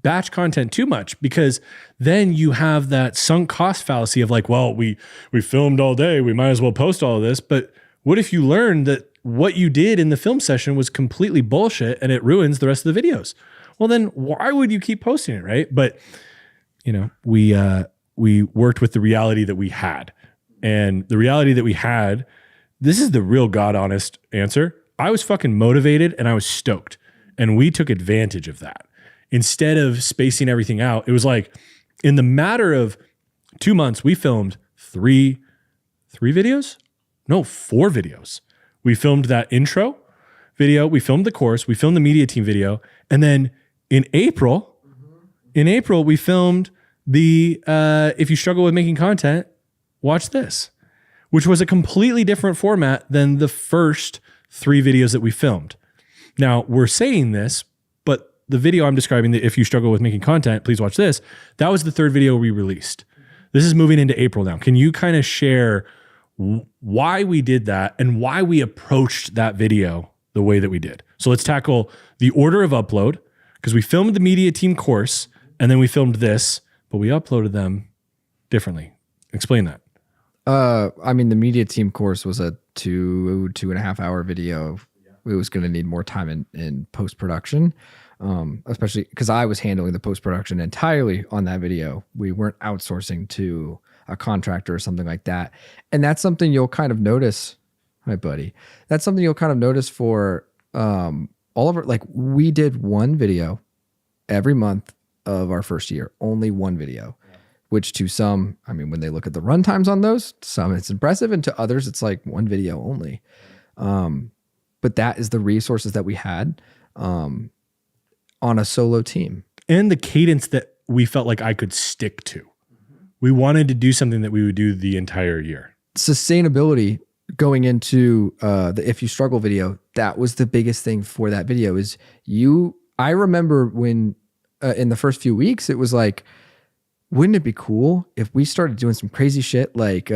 batch content too much, because then you have that sunk cost fallacy of like, well, we filmed all day, we might as well post all of this. But what if you learn that what you did in the film session was completely bullshit and it ruins the rest of the videos. Well, then why would you keep posting it, right? But we worked with the reality that we had. And the reality that we had, this is the real God honest answer. I was fucking motivated and I was stoked. And we took advantage of that. Instead of spacing everything out, it was like in the matter of 2 months, we filmed three videos? No, 4 videos. We filmed that intro video, we filmed the course, we filmed the media team video, and then in April, we filmed the if you struggle with making content, watch this, which was a completely different format than the first 3 videos that we filmed. Now, we're saying this, but the video I'm describing, that if you struggle with making content, please watch this, that was the 3rd video we released. This is moving into April now. Can you kind of share why we did that and why we approached that video the way that we did? So let's tackle the order of upload, because we filmed the media team course and then we filmed this, but we uploaded them differently. Explain that. I mean, the media team course was a 2.5 hour video. It was going to need more time in post-production, especially because I was handling the post-production entirely on that video. We weren't outsourcing to a contractor or something like that. And that's something you'll kind of notice. Hi, buddy. That's something you'll kind of notice for all of our, like, we did 1 video every month of our first year, only 1 video. Which to some, I mean, when they look at the run times on those, to some it's impressive, and to others it's like 1 video only. But that is the resources that we had on a solo team. And the cadence that we felt like I could stick to. We wanted to do something that we would do the entire year. Sustainability going into the If You Struggle video, that was the biggest thing for that video is I remember when in the first few weeks, it was like, wouldn't it be cool if we started doing some crazy shit? Like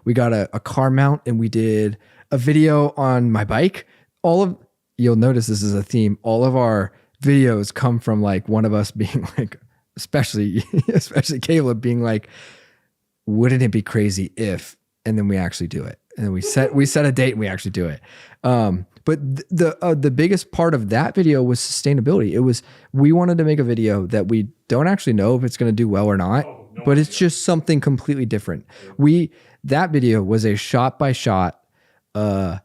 we got a car mount and we did a video on my bike. You'll notice this is a theme. All of our videos come from like one of us being like, especially Caleb being like, wouldn't it be crazy if, and then we actually do it. And then we set a date and we actually do it. But the biggest part of that video was sustainability. It was, we wanted to make a video that we don't actually know if it's going to do well or not, but it's just something completely different. That video was a shot by shot, that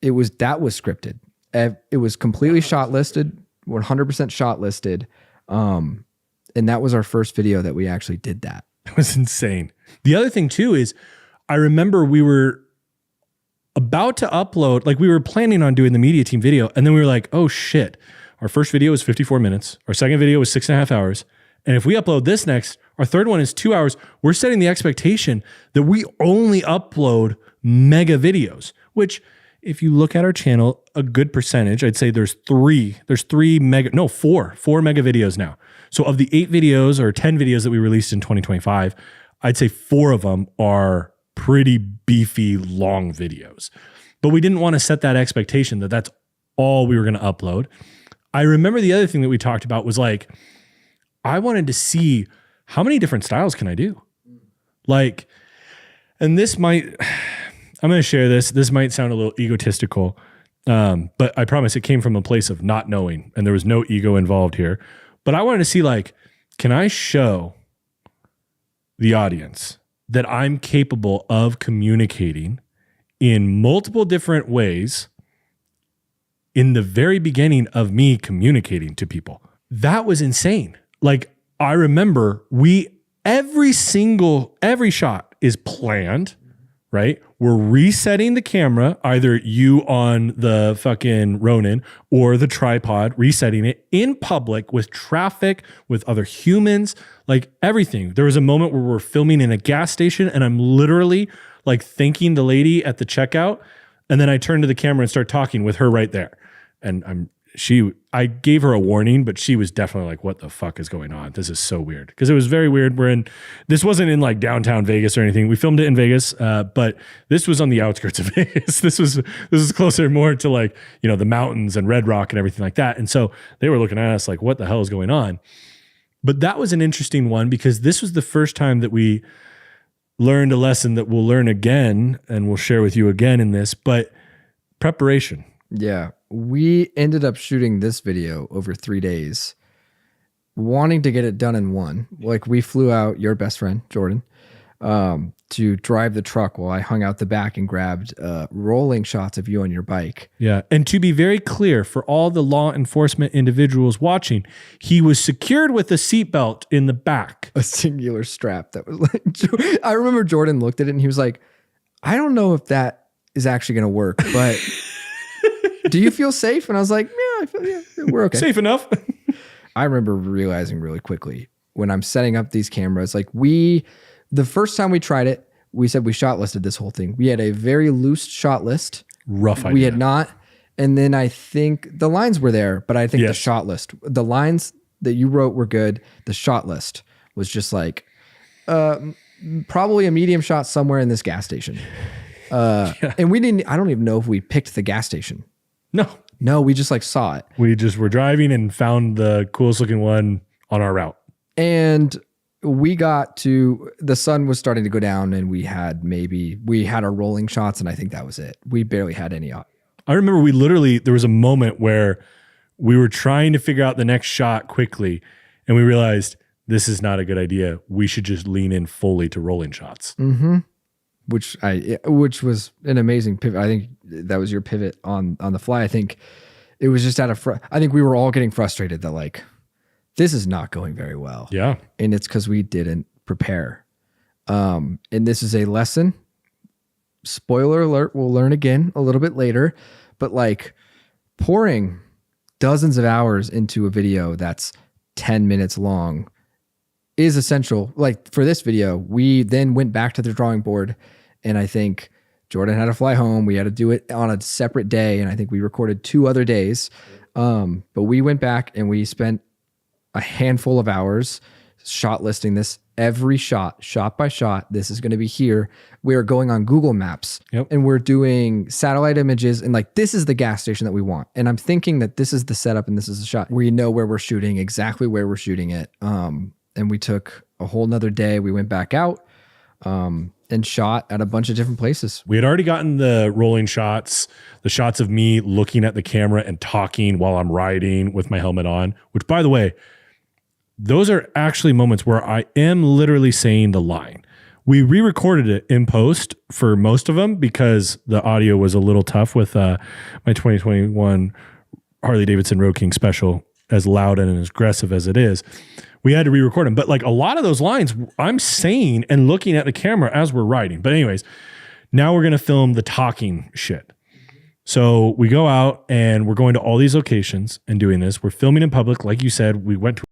was scripted. It was completely shot listed, 100% shot listed. And that was our first video that we actually did that. It was insane. The other thing too is I remember we were about to upload, like we were planning on doing the media team video. And then we were like, oh shit, our first video was 54 minutes. Our second video was 6.5 hours. And if we upload this next, our third one is 2 hours. We're setting the expectation that we only upload mega videos, which if you look at our channel, a good percentage, I'd say there's four mega videos now. So of the 8 videos or 10 videos that we released in 2025, I'd say 4 of them are pretty beefy, long videos. But we didn't want to set that expectation that that's all we were going to upload. I remember the other thing that we talked about was like, I wanted to see how many different styles can I do? Like, and I'm going to share this. This might sound a little egotistical, but I promise it came from a place of not knowing and there was no ego involved here. But I wanted to see like, can I show the audience that I'm capable of communicating in multiple different ways in the very beginning of me communicating to people? That was insane. Like, I remember every shot is planned, right? We're resetting the camera, either you on the fucking Ronin or the tripod, resetting it in public with traffic, with other humans, like everything. There was a moment where we're filming in a gas station and I'm literally like thanking the lady at the checkout. And then I turn to the camera and start talking with her right there. And I gave her a warning, but she was definitely like, what the fuck is going on? This is so weird. Because it was very weird. This wasn't in like downtown Vegas or anything. We filmed it in Vegas, but this was on the outskirts of Vegas. This was closer more to like, the mountains and Red Rock and everything like that. And so they were looking at us like, what the hell is going on? But that was an interesting one because this was the first time that we learned a lesson that we'll learn again and we'll share with you again in this. But Preparation. Yeah. We ended up shooting this video over 3 days, wanting to get it done in one. Like, we flew out, your best friend, Jordan, to drive the truck while I hung out the back and grabbed rolling shots of you on your bike. Yeah. And to be very clear for all the law enforcement individuals watching, he was secured with a seatbelt in the back. A singular strap that was like, I remember Jordan looked at it and he was like, I don't know if that is actually going to work, but do you feel safe? And I was like, yeah, I feel, yeah, we're okay. Safe enough. I remember realizing really quickly when I'm setting up these cameras, like the first time we tried it, we said we shot listed this whole thing. We had a very loose shot list. Rough idea. We had not. And then I think the lines were there, but I think the Yes. shot list, the lines that you wrote were good. The shot list was just like, probably a medium shot somewhere in this gas station. And I don't even know if we picked the gas station. No, we just like saw it. We just were driving and found the coolest looking one on our route. And we got to, the sun was starting to go down and we had our rolling shots and I think that was it. We barely had any. I remember there was a moment where we were trying to figure out the next shot quickly and we realized this is not a good idea. We should just lean in fully to rolling shots. Mm-hmm. Which was an amazing pivot. I think that was your pivot on the fly. I think it was just I think we were all getting frustrated that like, this is not going very well. Yeah. And it's because we didn't prepare. And this is a lesson. Spoiler alert, we'll learn again a little bit later. But like pouring dozens of hours into a video that's 10 minutes long is essential. Like for this video, we then went back to the drawing board and I think Jordan had to fly home. We had to do it on a separate day. And I think we recorded 2 other days. But we went back and we spent a handful of hours shot listing this, every shot by shot. This is going to be here. We are going on Google Maps and we're doing satellite images and like, this is the gas station that we want. And I'm thinking that this is the setup and this is the shot. We know where we're shooting, exactly where we're shooting it. And we took a whole nother day. We went back out and shot at a bunch of different places. We had already gotten the rolling shots, the shots of me looking at the camera and talking while I'm riding with my helmet on, which by the way, those are actually moments where I am literally saying the line. We re-recorded it in post for most of them because the audio was a little tough with my 2021 Harley Davidson Road King special, as loud and as aggressive as it is. We had to re-record them. But like a lot of those lines I'm saying and looking at the camera as we're riding. But anyways, now we're going to film the talking shit. So we go out and we're going to all these locations and doing this. We're filming in public. Like you said, we went to